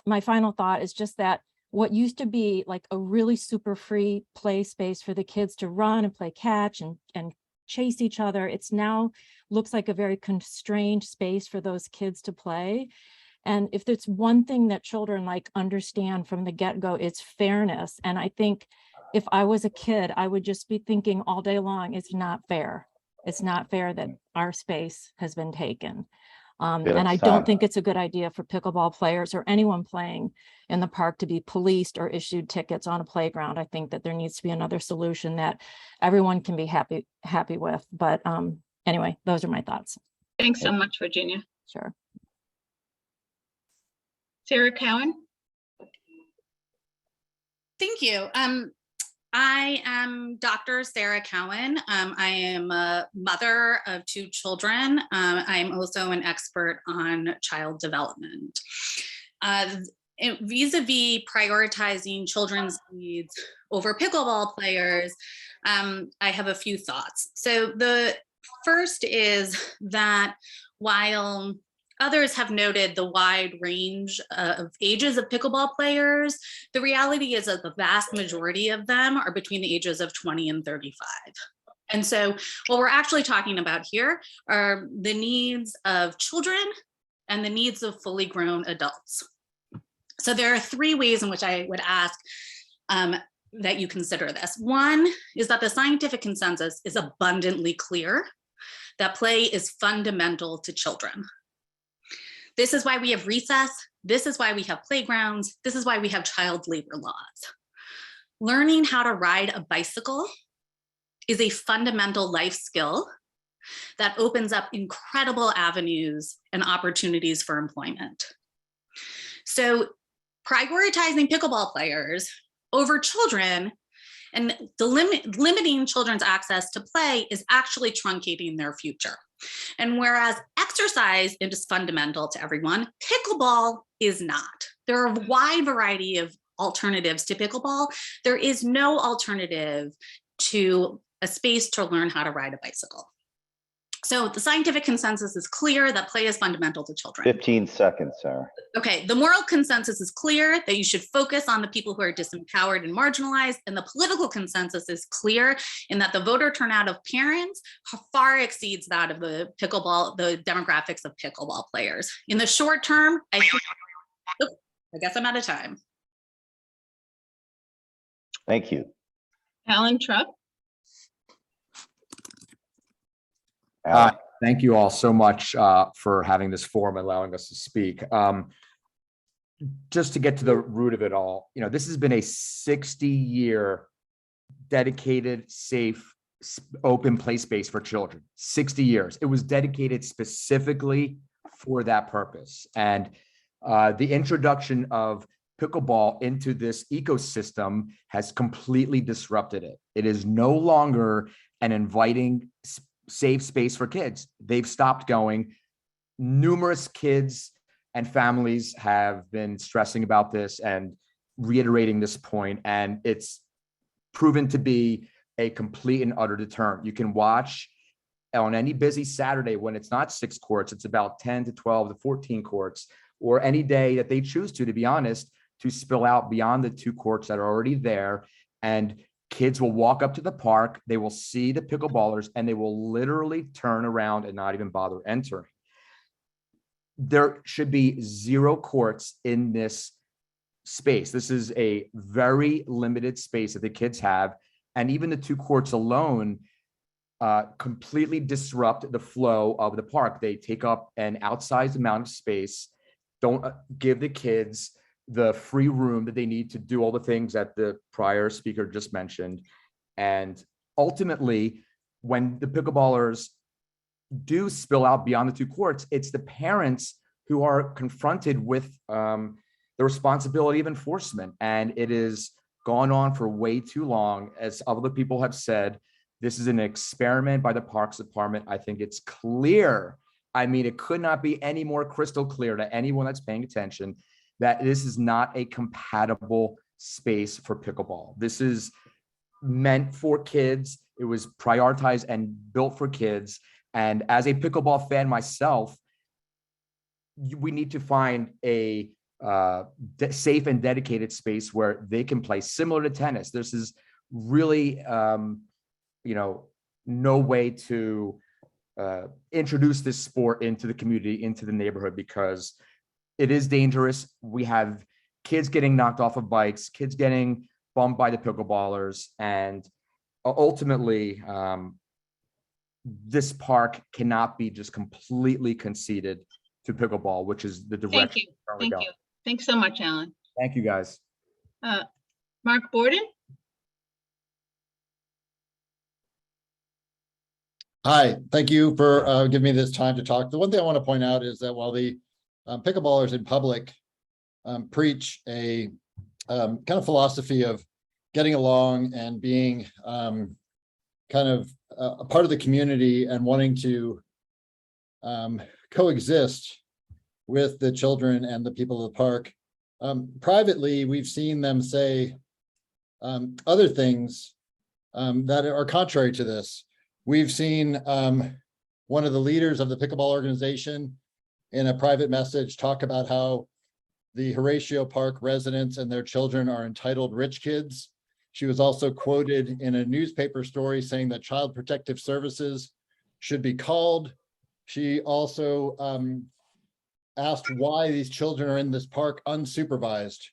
my final thought is just that what used to be like a really super free play space for the kids to run and play catch and chase each other, it's now looks like a very constrained space for those kids to play. And if there's one thing that children understand from the get-go, it's fairness. And I think if I was a kid, I would just be thinking all day long, it's not fair. It's not fair that our space has been taken. And I don't think it's a good idea for pickleball players or anyone playing in the park to be policed or issued tickets on a playground. I think that there needs to be another solution that everyone can be happy with. But anyway, those are my thoughts. Thanks so much, Virginia. Sure. Sarah Cowan. Thank you. I am Dr. Sarah Cowan. I am a mother of 2 children. I'm also an expert on child development. Vis-a-vis prioritizing children's needs over pickleball players, I have a few thoughts. So the first is that while others have noted the wide range of ages of pickleball players, the reality is that the vast majority of them are between the ages of 20 and 35. And so what we're actually talking about here are the needs of children and the needs of fully grown adults. So there are 3 ways in which I would ask that you consider this. One is that the scientific consensus is abundantly clear that play is fundamental to children. This is why we have recess. This is why we have playgrounds. This is why we have child labor laws. Learning how to ride a bicycle is a fundamental life skill that opens up incredible avenues and opportunities for employment. So prioritizing pickleball players over children and limiting children's access to play is actually truncating their future. And whereas exercise is fundamental to everyone, pickleball is not. There are a wide variety of alternatives to pickleball. There is no alternative to a space to learn how to ride a bicycle. So the scientific consensus is clear that play is fundamental to children. 15 seconds, Sarah. Okay, the moral consensus is clear that you should focus on the people who are disempowered and marginalized, and the political consensus is clear in that the voter turnout of parents far exceeds that of the demographics of pickleball players. In the short term, I guess I'm out of time. Thank you. Alan Trupp. Thank you all so much for having this forum, allowing us to speak. Just to get to the root of it all, this has been a 60-year dedicated, safe, open play space for children. 60 years. It was dedicated specifically for that purpose. And the introduction of pickleball into this ecosystem has completely disrupted it. It is no longer an inviting safe space for kids. They've stopped going. Numerous kids and families have been stressing about this and reiterating this point, and it's proven to be a complete and utter deterrent. You can watch on any busy Saturday when it's not 6 courts, it's about 10 to 12 to 14 courts, or any day that they choose to be honest, to spill out beyond the 2 courts that are already there. And kids will walk up to the park, they will see the pickleballers, and they will literally turn around and not even bother entering. there should be 0 courts in this space. This is a very limited space that the kids have. And even the 2 courts alone completely disrupt the flow of the park. They take up an outsized amount of space, don't give the kids the free room that they need to do all the things that the prior speaker just mentioned. And ultimately, when the pickleballers do spill out beyond the 2 courts, it's the parents who are confronted with the responsibility of enforcement. And it is gone on for way too long. As other people have said, this is an experiment by the Parks Department. I think it's clear. I mean, it could not be any more crystal clear to anyone that's paying attention that this is not a compatible space for pickleball. This is meant for kids. It was prioritized and built for kids. And as a pickleball fan myself, we need to find a safe and dedicated space where they can play, similar to tennis. This is really, no way to introduce this sport into the community, into the neighborhood, because it is dangerous. We have kids getting knocked off of bikes, kids getting bumped by the pickleballers, and ultimately, this park cannot be just completely conceded to pickleball, which is the direction. Thank you. Thanks so much, Alan. Thank you, guys. Mark Borden? Hi, thank you for giving me this time to talk. The one thing I want to point out is that while the pickleballers in public preach a kind of philosophy of getting along and being kind of a part of the community and wanting to coexist with the children and the people of the park, privately, we've seen them say other things that are contrary to this. We've seen one of the leaders of the pickleball organization in a private message talk about how the Horatio Park residents and their children are entitled rich kids. She was also quoted in a newspaper story saying that Child Protective Services should be called. She also asked why these children are in this park unsupervised,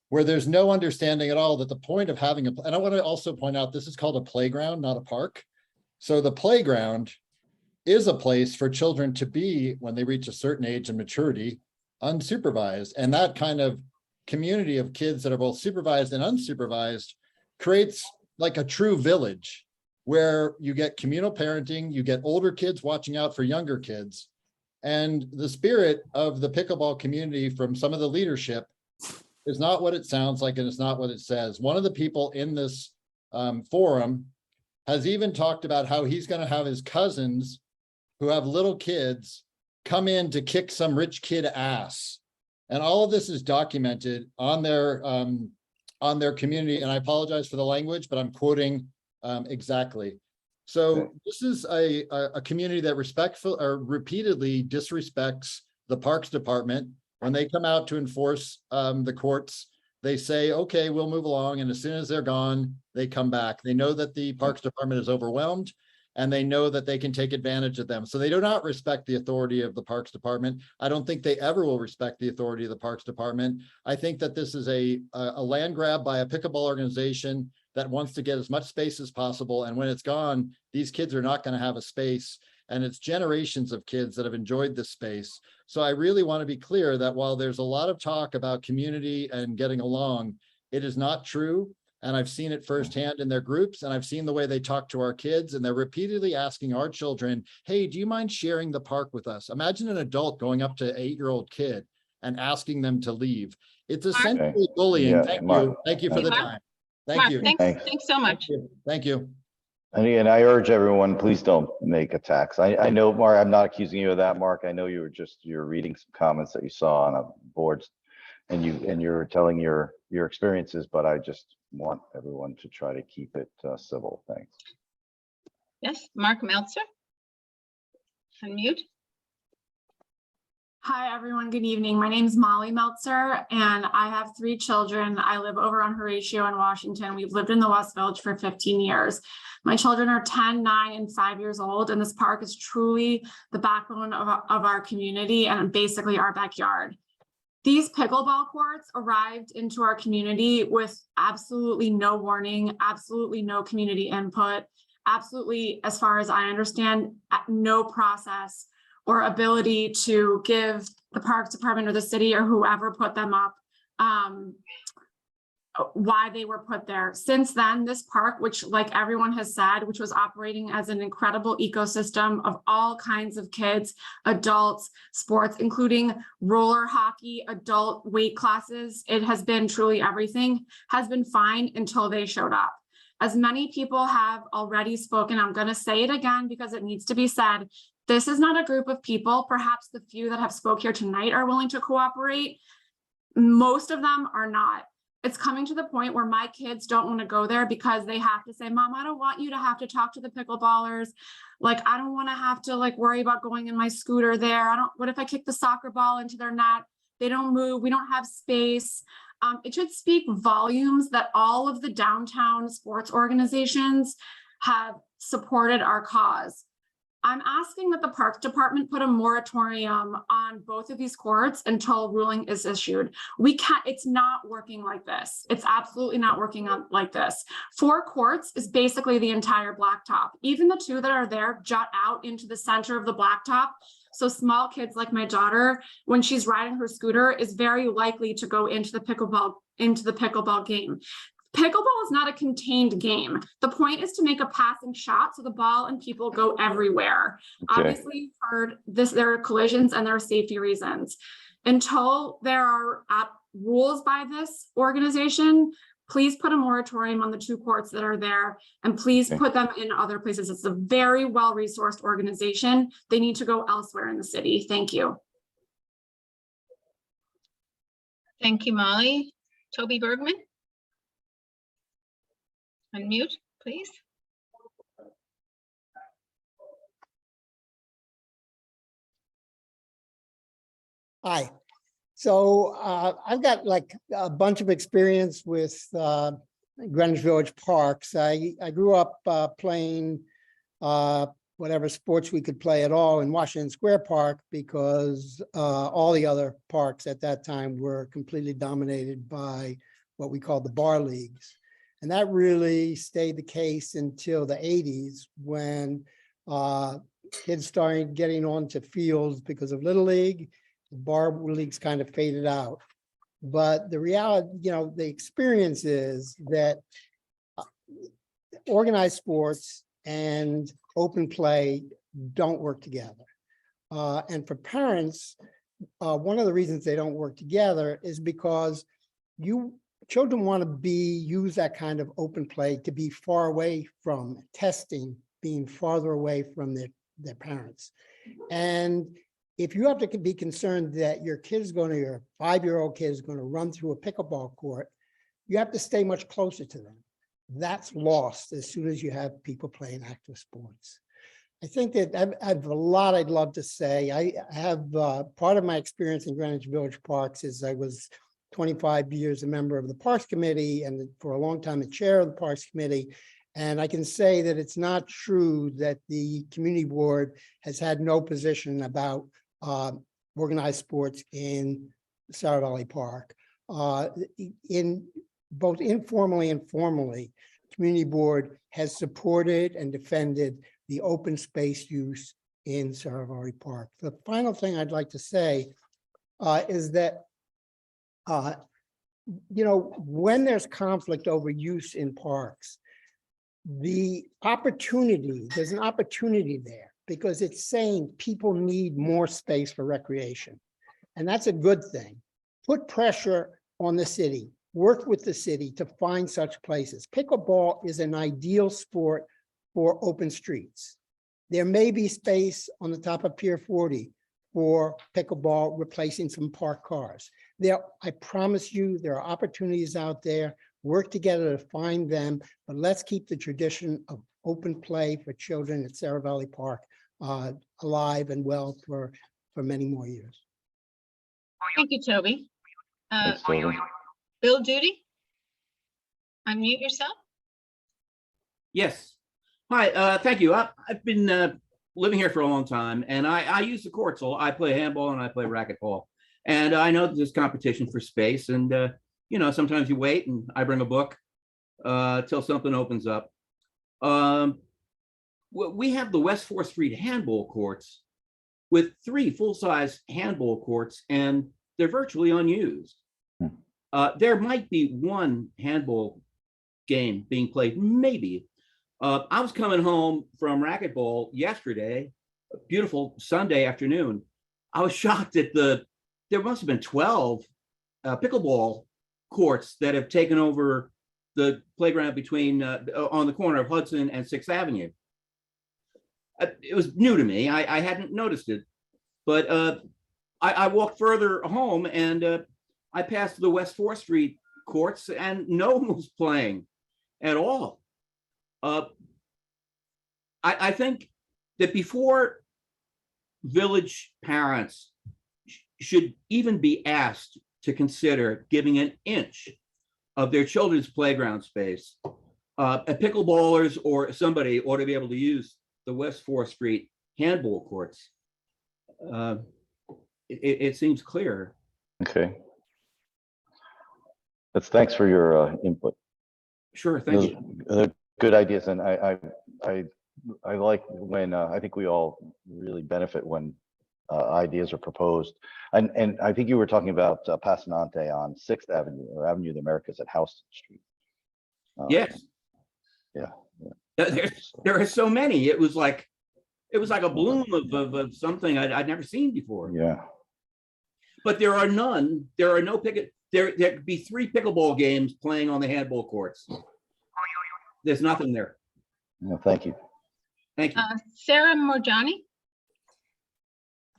where there's no understanding at all that the point of having and I want to also point out, this is called a playground, not a park. So the playground is a place for children to be when they reach a certain age and maturity, unsupervised. And that kind of community of kids that are both supervised and unsupervised creates like a true village where you get communal parenting, you get older kids watching out for younger kids. And the spirit of the pickleball community from some of the leadership is not what it sounds like, and it's not what it says. One of the people in this forum has even talked about how he's going to have his cousins who have little kids come in to kick some rich kid ass. And all of this is documented on their community. And I apologize for the language, but I'm quoting exactly. So this is a community that repeatedly disrespects the Parks Department. When they come out to enforce the courts, they say, okay, we'll move along. And as soon as they're gone, they come back. They know that the Parks Department is overwhelmed, and they know that they can take advantage of them. So they do not respect the authority of the Parks Department. I don't think they ever will respect the authority of the Parks Department. I think that this is a land grab by a pickleball organization that wants to get as much space as possible. And when it's gone, these kids are not going to have a space. And it's generations of kids that have enjoyed this space. So I really want to be clear that while there's a lot of talk about community and getting along, it is not true. And I've seen it firsthand in their groups, and I've seen the way they talk to our kids, and they're repeatedly asking our children, hey, do you mind sharing the park with us? Imagine an adult going up to an 8-year-old kid and asking them to leave. It's essentially bullying. Yeah, Thank Mark. you. Thank you for the time. Thank Mark, you. thanks so much. Thank you. And I urge everyone, please don't make attacks. I know, Mark, I'm not accusing you of that, Mark. I know you're reading some comments that you saw on a boards, and you're telling your experiences, but I just want everyone to try to keep it civil. Thanks. Yes, Mark Meltzer. Unmute. Hi, everyone. Good evening. My name is Molly Meltzer, and I have 3 children. I live over on Horatio in Washington. We've lived in the West Village for 15 years. My children are 10, 9, and 5 years old, and this park is truly the backbone of our community and basically our backyard. These pickleball courts arrived into our community with absolutely no warning, absolutely no community input, absolutely, as far as I understand, no process or ability to give the Parks Department or the city or whoever put them up why they were put there. Since then, this park, which, like everyone has said, which was operating as an incredible ecosystem of all kinds of kids, adults, sports, including roller hockey, adult weight classes, it has been truly everything, has been fine until they showed up. As many people have already spoken, I'm going to say it again because it needs to be said. This is not a group of people. Perhaps the few that have spoke here tonight are willing to cooperate. Most of them are not. It's coming to the point where my kids don't want to go there because they have to say, Mom, I don't want you to have to talk to the pickleballers. Like, I don't want to have to worry about going in my scooter there. What if I kick the soccer ball into their net? They don't move. We don't have space. It should speak volumes that all of the downtown sports organizations have supported our cause. I'm asking that the Parks Department put a moratorium on both of these courts until ruling is issued. It's not working like this. It's absolutely not working like this. 4 courts is basically the entire blacktop. Even the 2 that are there jut out into the center of the blacktop. So small kids like my daughter, when she's riding her scooter, is very likely to go into the pickleball game. Pickleball is not a contained game. The point is to make a passing shot so the ball and people go everywhere. Okay. Obviously, you've heard this, there are collisions and there are safety reasons. Until there are rules by this organization, please put a moratorium on the 2 courts that are there, and please put them in other places. It's a very well-resourced organization. They need to go elsewhere in the city. Thank you. Thank you, Molly. Toby Bergman. Unmute, please. Hi. So I've got a bunch of experience with Greenwich Village parks. I grew up playing whatever sports we could play at all in Washington Square Park because all the other parks at that time were completely dominated by what we called the bar leagues. And that really stayed the case until the 80s when kids started getting onto fields because of Little League. The bar leagues kind of faded out. But the reality, the experience is that organized sports and open play don't work together. And for parents, one of the reasons they don't work together is because children want to use that kind of open play to be far away from testing, being farther away from their parents. And if you have to be concerned that your 5-year-old kid is going to run through a pickleball court, you have to stay much closer to them. That's lost as soon as you have people playing active sports. I think that I have a lot I'd love to say. I have part of my experience in Greenwich Village Parks is I was 25 years a member of the Parks Committee and for a long time the chair of the Parks Committee. And I can say that it's not true that the community board has had no position about organized sports in Seravalli Park. In both informally and formally, the community board has supported and defended the open space use in Seravalli Park. The final thing I'd like to say is that when there's conflict over use in parks, there's an opportunity there because it's saying people need more space for recreation. And that's a good thing. Put pressure on the city, work with the city to find such places. Pickleball is an ideal sport for open streets. There may be space on the top of Pier 40 for pickleball replacing some parked cars. I promise you, there are opportunities out there. Work together to find them, but let's keep the tradition of open play for children at Seravalli Park alive and well for many more years. Thank you, Toby. Thanks, Toby. Bill Duty? Unmute yourself. Yes. Hi, thank you. I've been living here for a long time, and I use the courts. So I play handball and I play racquetball. And I know that there's competition for space, and you know, sometimes you wait, and I bring a book till something opens up. We have the West 4th Street handball courts with 3 full-size handball courts, and they're virtually unused. There might be 1 handball game being played, maybe. I was coming home from racquetball yesterday, a beautiful Sunday afternoon. I was shocked at there must have been 12 pickleball courts that have taken over the playground between on the corner of Hudson and 6th Avenue. It was new to me. I hadn't noticed it, but I walked further home and I passed the West 4th Street courts and no one was playing at all. I think that before village parents should even be asked to consider giving an inch of their children's playground space, pickleballers or somebody ought to be able to use the West 4th Street handball courts. It seems clear. Okay. Thanks for your input. Sure, thank you. They're good ideas, and I like when I think we all really benefit when ideas are proposed. And I think you were talking about Passanante on 6th Avenue or Avenue of the Americas at Houston Street. Yes. Yeah. There are so many. It was like a bloom of something I'd never seen before. Yeah. But there are none. There are no there could be 3 pickleball games playing on the handball courts. There's nothing there. No, thank you. Thank you. Sarah Morjani?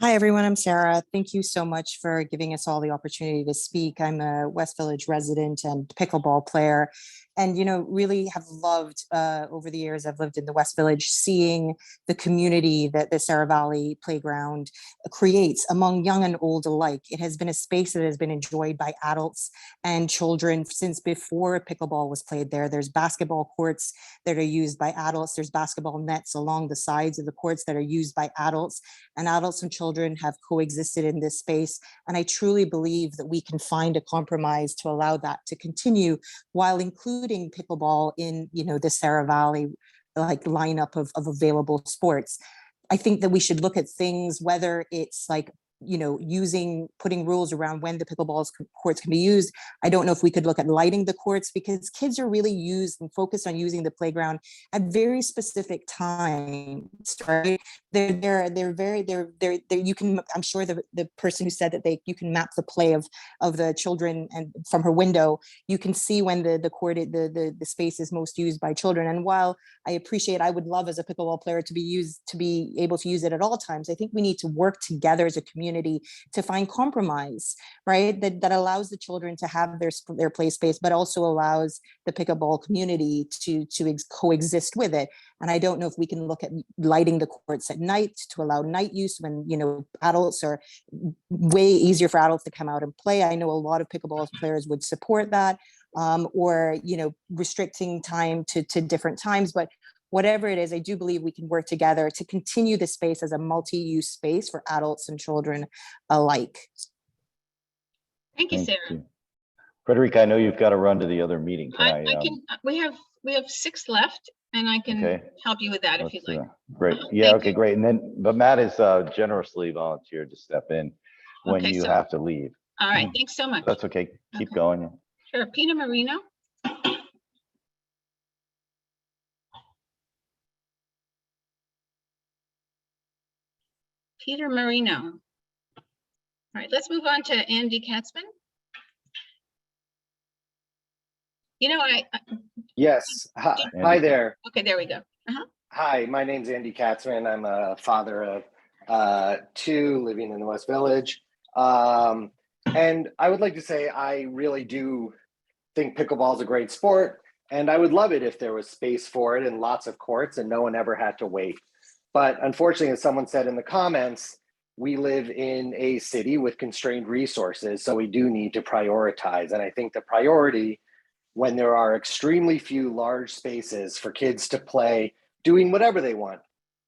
Hi, everyone. I'm Sarah. Thank you so much for giving us all the opportunity to speak. I'm a West Village resident and pickleball player. And, you know, really have loved over the years I've lived in the West Village, seeing the community that the Seravalli Playground creates among young and old alike. It has been a space that has been enjoyed by adults and children since before pickleball was played there. There's basketball courts that are used by adults. There's basketball nets along the sides of the courts that are used by adults, and adults and children have coexisted in this space. And I truly believe that we can find a compromise to allow that to continue while including pickleball in, you know, the Seravalli like lineup of available sports. I think that we should look at things, whether it's like, you know, putting rules around when the pickleball courts can be used. I don't know if we could look at lighting the courts, because kids are really used and focused on using the playground at very specific times, right? You can, I'm sure the person who said that you can map the play of the children, and from her window, you can see when the space is most used by children. And while I appreciate, I would love as a pickleball player to be able to use it at all times, I think we need to work together as a community to find compromise, right? That allows the children to have their play space, but also allows the pickleball community to coexist with it. And I don't know if we can look at lighting the courts at night to allow night use when, you know, adults are way easier for adults to come out and play. I know a lot of pickleball players would support that, or, you know, restricting time to different times. But whatever it is, I do believe we can work together to continue the space as a multi-use space for adults and children alike. Thank you, Sarah. Frederica, I know you've got to run to the other meeting. We have 6 left, and I can help you with that if you'd like. Great. Yeah. Okay. Great. And then, but Matt has generously volunteered to step in when you have to leave. All right. Thanks so much. That's okay. Keep going. Sure. Peter Marino. Peter Marino. All right, let's move on to Andy Katzman. You know, Yes. Hi there. Okay, there we go. Hi, my name's Andy Katzman. I'm a father of 2 living in the West Village. And I would like to say I really do think pickleball is a great sport. And I would love it if there was space for it and lots of courts and no one ever had to wait. But unfortunately, as someone said in the comments, we live in a city with constrained resources, so we do need to prioritize. And I think the priority, when there are extremely few large spaces for kids to play, doing whatever they want,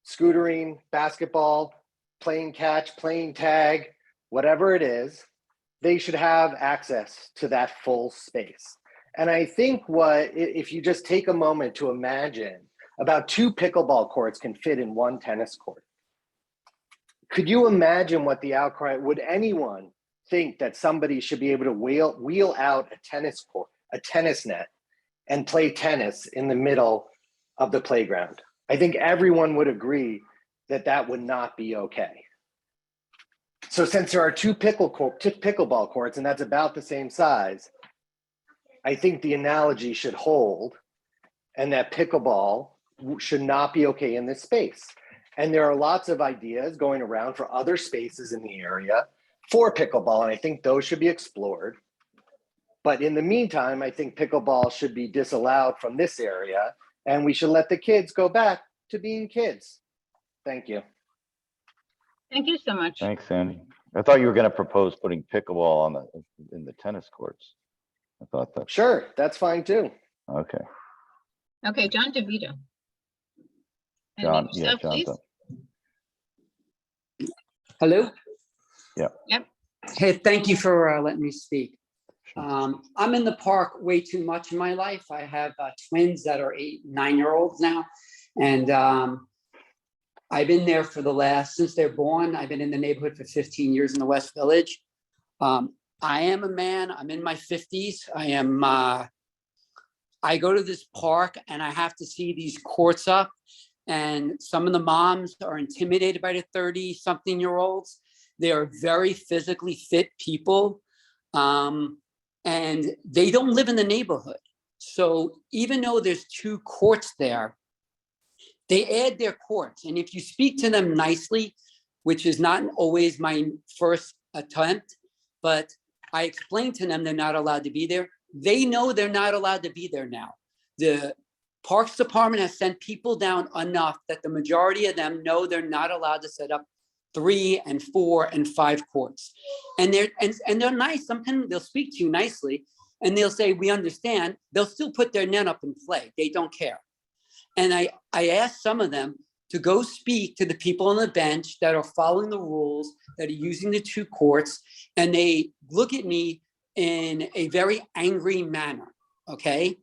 scootering, basketball, playing catch, playing tag, whatever it is, they should have access to that full space. And I think if you just take a moment to imagine, about 2 pickleball courts can fit in 1 tennis court. Could you imagine what the outcry, would anyone think that somebody should be able to wheel out a tennis court, a tennis net, and play tennis in the middle of the playground? I think everyone would agree that that would not be okay. So since there are 2 pickleball courts, and that's about the same size, I think the analogy should hold, and that pickleball should not be okay in this space. And there are lots of ideas going around for other spaces in the area for pickleball, and I think those should be explored. But in the meantime, I think pickleball should be disallowed from this area, and we should let the kids go back to being kids. Thank you. Thank you so much. Thanks, Sandy. I thought you were going to propose putting pickleball in the tennis courts. I thought that. Sure, that's fine too. Okay. Okay, John DeVito. John, Yourself, yeah, please. John. Hello? Yeah. Yep. Hey, thank you for letting me speak. I'm in the park way too much in my life. I have twins that are 8 and 9-year-olds now. And I've been there since they're born. I've been in the neighborhood for 15 years in the West Village. I am a man, I'm in my 50s. I go to this park and I have to see these courts up, and some of the moms are intimidated by the 30-something-year-olds. They are very physically fit people, and they don't live in the neighborhood. So even though there's 2 courts there, they add their courts. And if you speak to them nicely, which is not always my first attempt, but I explain to them they're not allowed to be there, they know they're not allowed to be there now. The Parks Department has sent people down enough that the majority of them know they're not allowed to set up 3 and 4 and 5 courts. And they're nice. Sometimes they'll speak to you nicely and they'll say, we understand. They'll still put their net up and play. They don't care. And I asked some of them to go speak to the people on the bench that are following the rules, that are using the 2 courts, and they look at me in a very angry manner, okay?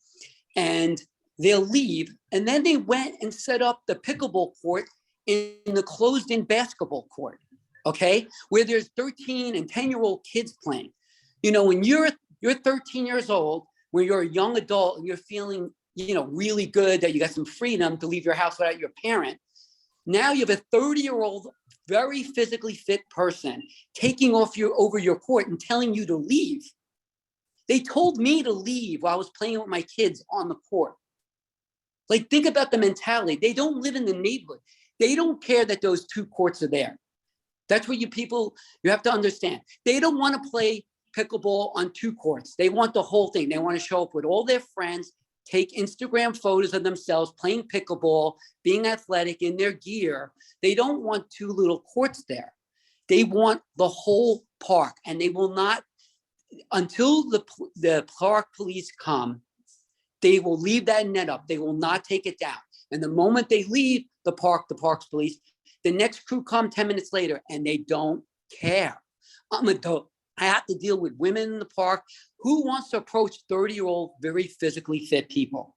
And they'll leave, and then they went and set up the pickleball court in the closed-in basketball court, okay? Where there's 13 and 10-year-old kids playing. You know, when you're 13 years old, when you're a young adult and you're feeling, you know, really good that you got some freedom to leave your house without your parent, now you have a 30-year-old, very physically fit person taking over your court and telling you to leave. They told me to leave while I was playing with my kids on the court. Like, think about the mentality. They don't live in the neighborhood. They don't care that those 2 courts are there. That's what you have to understand. They don't want to play pickleball on 2 courts. They want the whole thing. They want to show up with all their friends, take Instagram photos of themselves playing pickleball, being athletic in their gear. They don't want 2 little courts there. They want the whole park, and they will not, until the park police come, they will leave that net up. They will not take it down. And the moment they leave the park's police, the next crew come 10 minutes later, and they don't care. I'm an adult. I have to deal with women in the park. Who wants to approach 30-year-old, very physically fit people?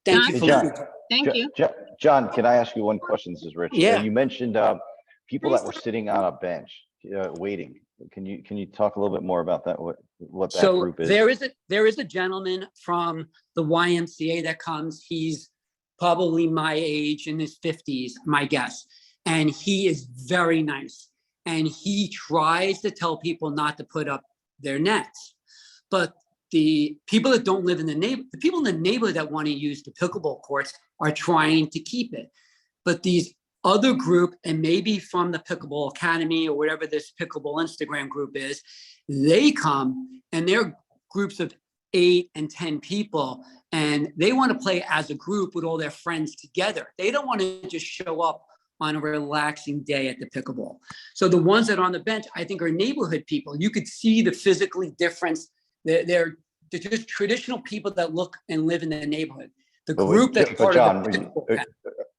Thank you for listening. Thank you. John, can I ask you one question? This is Rich. Yeah. You mentioned people that were sitting on a bench waiting. Can you talk a little bit more about that? What that group is? There is a gentleman from the YMCA that comes. He's probably my age, in his 50s, my guess. And he is very nice. And he tries to tell people not to put up their nets. But the people that don't live in the neighborhood, the people in the neighborhood that want to use the pickleball courts are trying to keep it. But these other group, and maybe from the Pickleball Academy or whatever this pickleball Instagram group is, they come and they're groups of 8 and 10 people, and they want to play as a group with all their friends together. They don't want to just show up on a relaxing day at the pickleball. So the ones that are on the bench, I think, are neighborhood people. You could see the physically difference. They're just traditional people that look and live in the neighborhood. The But group that's part John, of the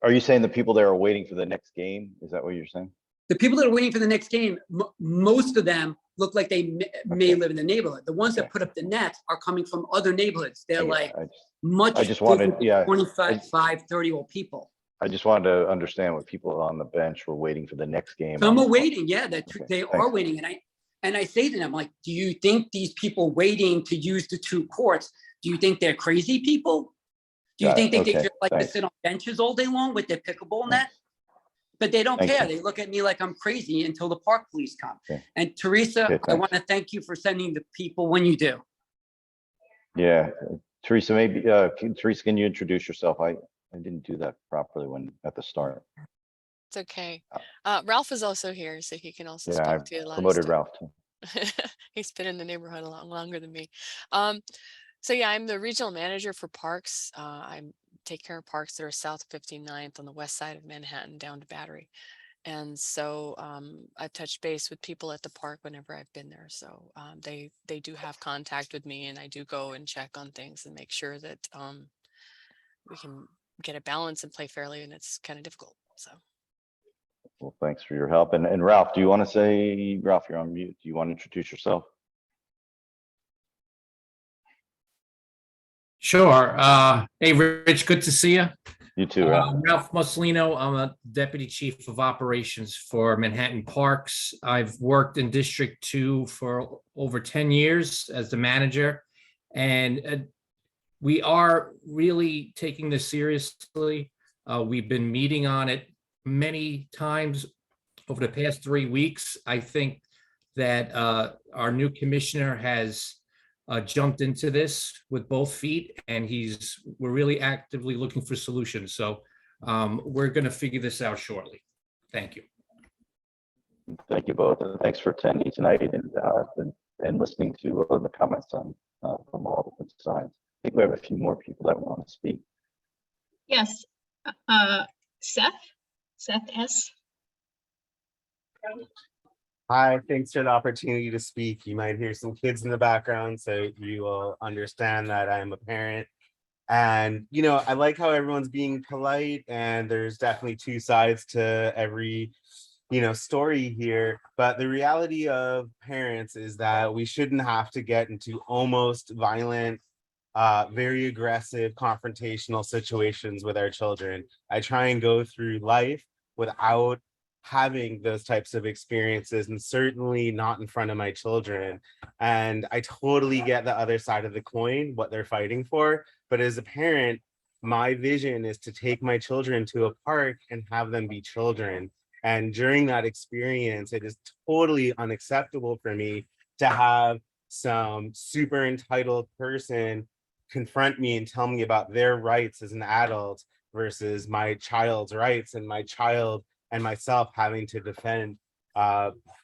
are you saying the people that are waiting for the next game? Is that what you're saying? the people that are waiting for the next game, most of them look like they may live in the neighborhood. The ones that put up the nets are coming from other neighborhoods. They're like much I just wanted, 25, 30-year-old people. I just wanted to understand what people on the bench were waiting for the next game. Some are waiting, yeah, they are waiting. And I say to them, like, do you think these people waiting to use the 2 courts, do you think they're crazy people? Do you think they just like to sit on benches all day long with their pickleball net? But they don't care. They look at me like I'm crazy until the park police come. And Teresa, I want to thank you for sending the people when you do. Yeah, Teresa, maybe, Teresa, can you introduce yourself? I didn't do that properly at the start. It's okay. Ralph is also here, so he can also Yeah, speak to I a lot promoted of Ralph too. He's been in the neighborhood a lot longer than me. So yeah, I'm the regional manager for parks. I take care of parks that are south 59th on the west side of Manhattan down to Battery. And so I've touched base with people at the park whenever I've been there. So they do have contact with me, and I do go and check on things and make sure that we can get a balance and play fairly, and it's kind of difficult. So. Well, thanks for your help. And Ralph, do you want to say, Ralph, you're on mute. Do you want to introduce yourself? Sure. Hey, Rich, good to see you. You too, Ralph. Ralph Mussolino. I'm a Deputy Chief of Operations for Manhattan Parks. I've worked in District 2 for over 10 years as the manager, and we are really taking this seriously. We've been meeting on it many times over the past 3 weeks. I think that our new commissioner has jumped into this with both feet, and we're really actively looking for solutions. So we're going to figure this out shortly. Thank you. Thank you both, and thanks for attending tonight and listening to the comments from all the sides. I think we have a few more people that want to speak. Yes, Seth S. Hi, thanks for the opportunity to speak. You might hear some kids in the background, so you will understand that I am a parent. And, you know, I like how everyone's being polite, and there's definitely 2 sides to every, story here. But the reality of parents is that we shouldn't have to get into almost violent, very aggressive, confrontational situations with our children. I try and go through life without having those types of experiences, and certainly not in front of my children. And I totally get the other side of the coin, what they're fighting for. But as a parent, my vision is to take my children to a park and have them be children. And during that experience, it is totally unacceptable for me to have some super entitled person confront me and tell me about their rights as an adult versus my child's rights, and my child and myself having to defend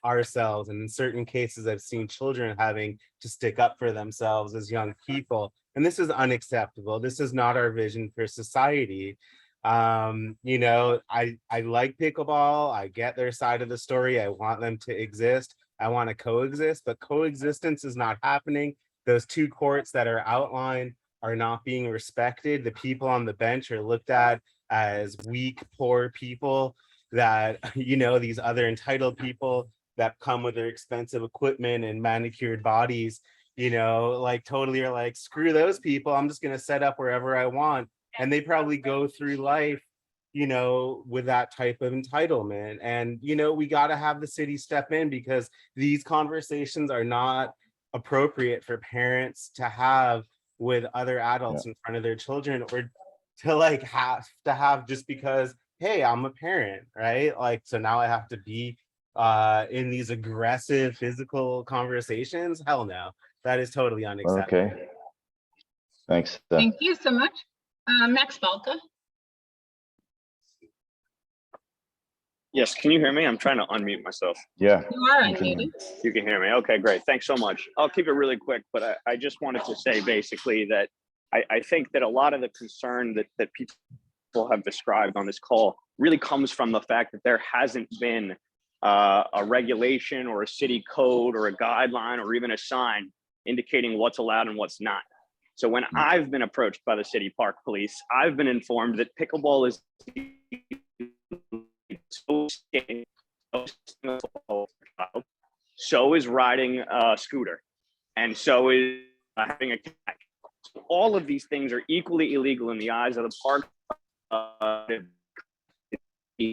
ourselves. And in certain cases, I've seen children having to stick up for themselves as young people. And this is unacceptable. This is not our vision for society. I like pickleball. I get their side of the story. I want them to exist. I want to coexist, but coexistence is not happening. Those 2 courts that are outlined are not being respected. The people on the bench are looked at as weak, poor people that, these other entitled people that come with their expensive equipment and manicured bodies, totally are like, screw those people. I'm just going to set up wherever I want. And they probably go through life, with that type of entitlement. And, we got to have the city step in, because these conversations are not appropriate for parents to have with other adults in front of their children, or to have just because, hey, I'm a parent, right? So now I have to be in these aggressive physical conversations. Hell no, that is totally unacceptable. Okay, thanks. Thank you so much. Max Balka. Yes, can you hear me? I'm trying to unmute myself. Yeah. You are unmuted. You can hear me. Okay, great. Thanks so much. I'll keep it really quick, but I just wanted to say basically that I think that a lot of the concern that people have described on this call really comes from the fact that there hasn't been a regulation or a city code or a guideline or even a sign indicating what's allowed and what's not. So when I've been approached by the city park police, I've been informed that pickleball is so is riding a scooter, and so is having a cat. All of these things are equally illegal in the eyes of the park,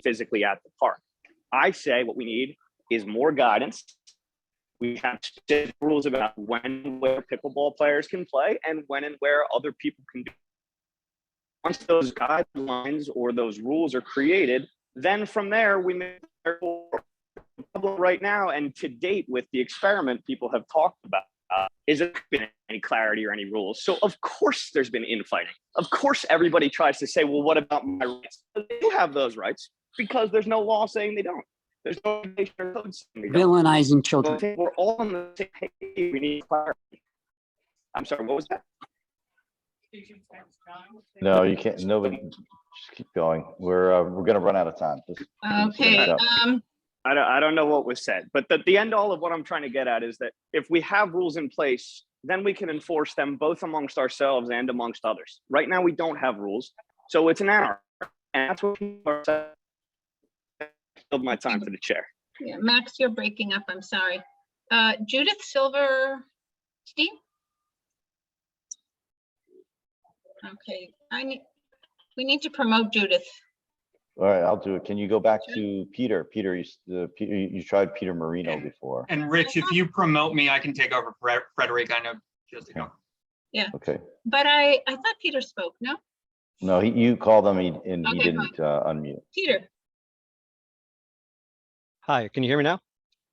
physically at the park. I say what we need is more guidance. We have specific rules about when and where pickleball players can play and when and where other people can do. Once those guidelines or those rules are created, then from there we make right now. And to date, with the experiment people have talked about, is there been any clarity or any rules? So of course there's been infighting. Of course everybody tries to say, well, what about my rights? They do have those rights because there's no law saying they don't. There's no code saying they don't. Villainizing children. So we're all on the same page. We need clarity. I'm sorry, what was that? No, you can't. Nobody. Just keep going. We're gonna run out of time. Just Okay. finish up. I don't know what was said, but the end all of what I'm trying to get at is that if we have rules in place, then we can enforce them both amongst ourselves and amongst others. Right now, we don't have rules, so it's an anarchy, and that's what people are saying. My time for the chair. Yeah, Max, you're breaking up. I'm sorry. Judith Silverstein? Okay, we need to promote Judith. All right, I'll do it. Can you go back to Peter? Peter, you tried Peter Marino before. And Rich, if you promote me, I can take over Frederick. I know just to go. Yeah. Okay. But I thought Peter spoke, no? No, you called him and he Okay, didn't unmute. Peter. Hi, can you hear me now?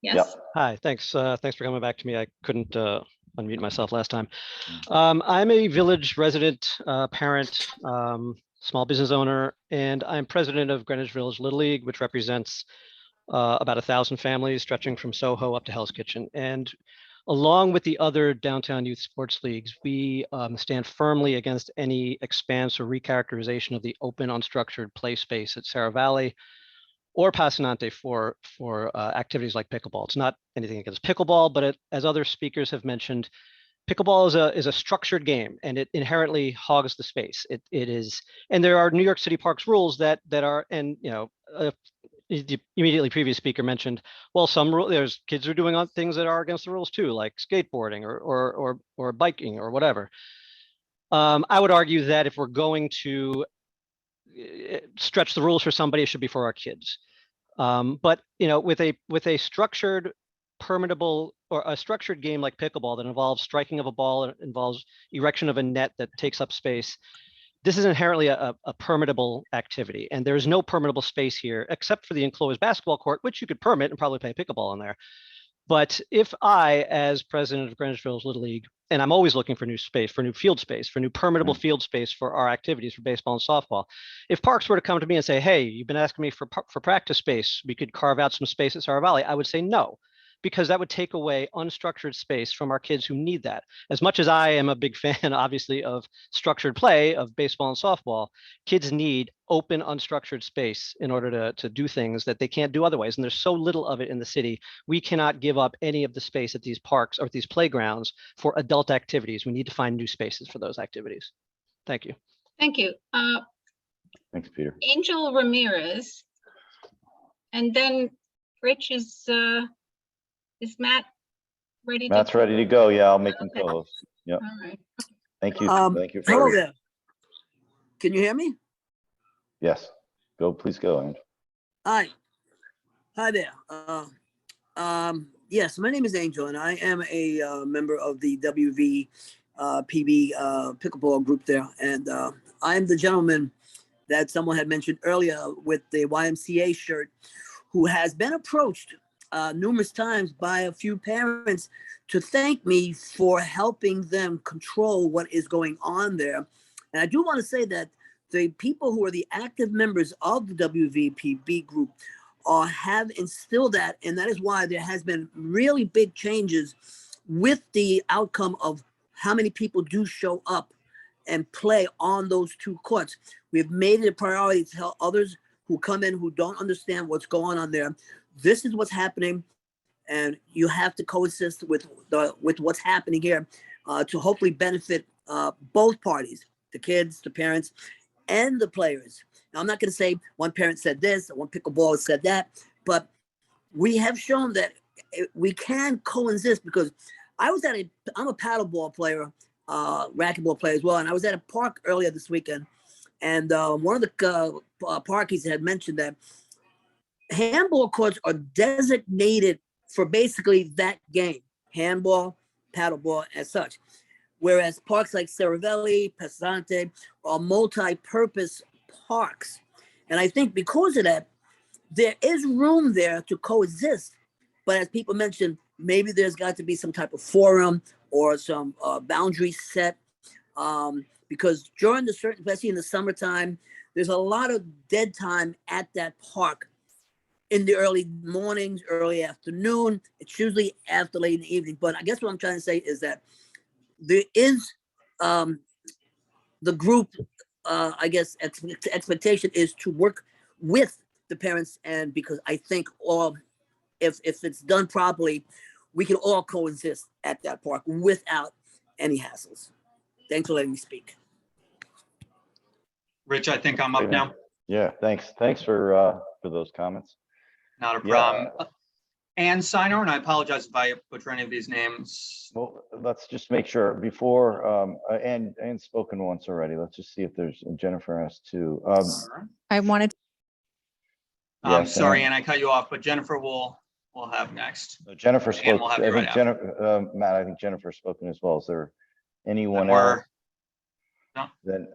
Yes. Yep. Hi, thanks. Thanks for coming back to me. I couldn't unmute myself last time. I'm a village resident, parent, small business owner, and I'm president of Greenwich Village Little League, which represents about 1,000 families stretching from Soho up to Hell's Kitchen. And along with the other downtown youth sports leagues, we stand firmly against any expanse or recharacterization of the open, unstructured play space at Seravalli or Passanante for activities like pickleball. It's not anything against pickleball, but as other speakers have mentioned, pickleball is a structured game, and it inherently hogs the space. It is, and there are New York City Parks rules that are, and the immediately previous speaker mentioned, well, there's kids who are doing things that are against the rules too, like skateboarding or biking or whatever. I would argue that if we're going to stretch the rules for somebody, it should be for our kids. But with a structured, permittable, or a structured game like pickleball that involves striking of a ball, and involves erection of a net that takes up space, this is inherently a permittable activity, and there is no permittable space here except for the enclosed basketball court, which you could permit and probably play pickleball in there. But if I, as president of Greenwich Village Little League, and I'm always looking for new space, for new field space, for new permittable field space for our activities for baseball and softball. If Parks were to come to me and say, hey, you've been asking me for practice space, we could carve out some space at Seravalli, I would say no, because that would take away unstructured space from our kids who need that. As much as I am a big fan, obviously, of structured play, of baseball and softball, kids need open, unstructured space in order to do things that they can't do otherwise. And there's so little of it in the city. We cannot give up any of the space at these parks or these playgrounds for adult activities. We need to find new spaces for those activities. Thank you. Thank you. Thanks, Peter. Angel Ramirez. And then Rich is Matt ready? Matt's ready to go. Yeah, I'll make him co-host. Yep. All right. Thank you. Thank you. Hello there. Can you hear me? Yes. Please go, Andrew. Hi. Hi there. Yes, my name is Angel, and I am a member of the WV PB pickleball group there. And I am the gentleman that someone had mentioned earlier with the YMCA shirt, who has been approached numerous times by a few parents to thank me for helping them control what is going on there. And I do want to say that the people who are the active members of the WVPB group have instilled that, and that is why there has been really big changes with the outcome of how many people do show up and play on those 2 courts. We've made it a priority to tell others who come in who don't understand what's going on there. This is what's happening, and you have to coexist with what's happening here to hopefully benefit both parties, the kids, the parents, and the players. Now, I'm not going to say one parent said this, or one pickleball said that, but we have shown that we can coexist, because I'm a paddleball player, racquetball player as well, and I was at a park earlier this weekend, and one of the parkies had mentioned that handball courts are designated for basically that game, handball, paddleball, as such. Whereas parks like Seravalli, Passante are multi-purpose parks. And I think because of that, there is room there to coexist. But as people mentioned, maybe there's got to be some type of forum or some boundaries set. Because during especially in the summertime, there's a lot of dead time at that park in the early mornings, early afternoon. It's usually after late in the evening. But I guess what I'm trying to say is that there is the group, I guess, expectation is to work with the parents, and because I think if it's done properly, we can all coexist at that park without any hassles. Thanks for letting me speak. Rich, I think I'm up now. Yeah, thanks for those comments. Not a problem. Ann Siner, and I apologize if I butcher any of these names. Well, let's just make sure before, Ann's spoken once already. Let's just see if there's, Jennifer has too. I wanted. I'm sorry, Ann, I cut you off, but Jennifer will have next. Jennifer spoke. We'll have I you think right Jennifer, Matt, I think Jennifer's spoken as well. Is there anyone else? No. Then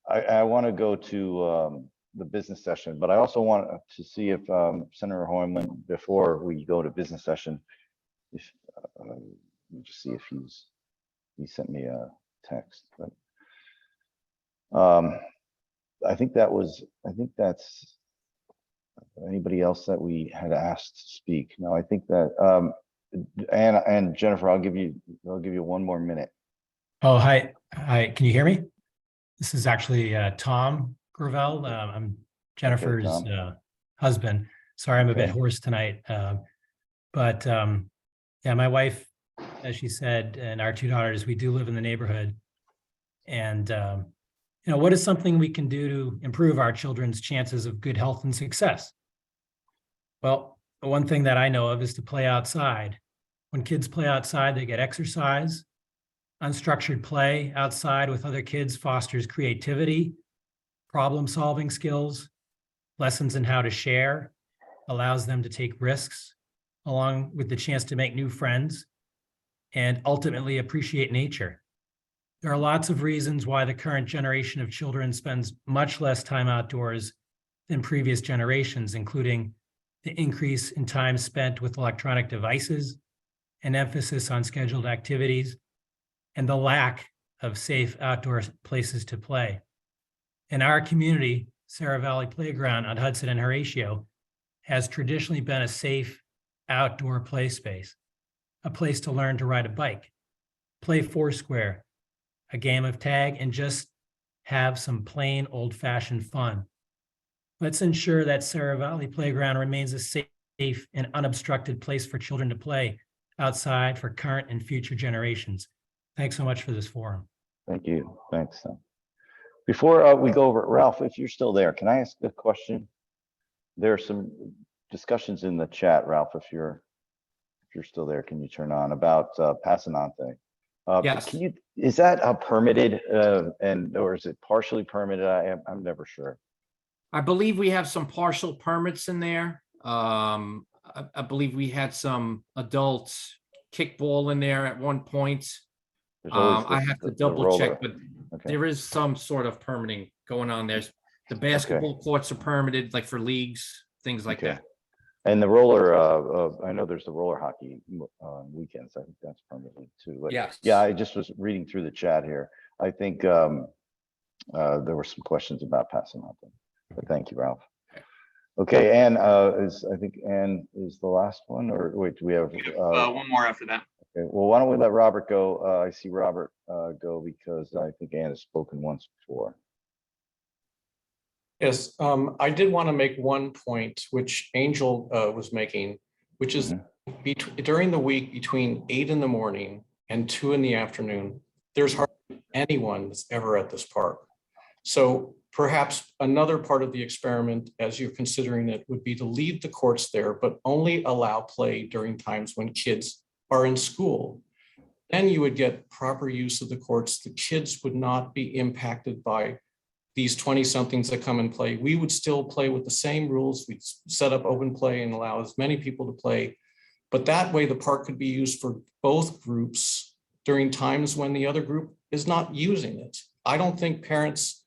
I want to go to the business session, but I also want to see if Senator Hoyman, before we go to business session, if let me just see if he sent me a text. But I think that's anybody else that we had asked to speak. No, I think that and Jennifer, I'll give you one more minute. Oh, hi. Can you hear me? This is actually Tom Gravel. I'm Jennifer's husband. Sorry, I'm a bit hoarse tonight. But yeah, my wife, as she said, and our 2 daughters, we do live in the neighborhood. And you know, what is something we can do to improve our children's chances of good health and success? Well, the one thing that I know of is to play outside. When kids play outside, they get exercise. Unstructured play outside with other kids fosters creativity, problem-solving skills, lessons in how to share, allows them to take risks, along with the chance to make new friends, and ultimately appreciate nature. There are lots of reasons why the current generation of children spends much less time outdoors than previous generations, including the increase in time spent with electronic devices, an emphasis on scheduled activities, and the lack of safe outdoor places to play. In our community, Seravalli Playground on Hudson and Horatio has traditionally been a safe outdoor play space, a place to learn to ride a bike, play Foursquare, a game of tag, and just have some plain old-fashioned fun. Let's ensure that Seravalli Playground remains a safe and unobstructed place for children to play outside for current and future generations. Thanks so much for this forum. Thank you. Thanks. Before we go over, Ralph, if you're still there, can I ask a question? There are some discussions in the chat, Ralph. If you're still there, can you turn on about Passanante? Yes. Is that permitted or is it partially permitted? I'm never sure. I believe we have some partial permits in there. I believe we had some adult kickball in there at one point. I have to double check, but there is some sort of permitting going on. There's the basketball courts are permitted, like for leagues, things like that. And the roller, I know there's the roller hockey on weekends. I think that's permitted too. But yes. Yeah, I just was reading through the chat here. I think there were some questions about passing on them. But thank you, Ralph. Okay, Ann I think Ann is the last one, or wait, do we have one more after that? Okay, well, why don't we let Robert go? I see Robert go because I think Ann has spoken once before. Yes, I did want to make one point, which Angel was making, which is during the week between 8 in the morning and 2 in the afternoon, there's hardly anyone that's ever at this park. So perhaps another part of the experiment, as you're considering it, would be to leave the courts there, but only allow play during times when kids are in school. Then you would get proper use of the courts. The kids would not be impacted by these 20-somethings that come and play. We would still play with the same rules. We'd set up open play and allow as many people to play. But that way the park could be used for both groups during times when the other group is not using it. I don't think parents,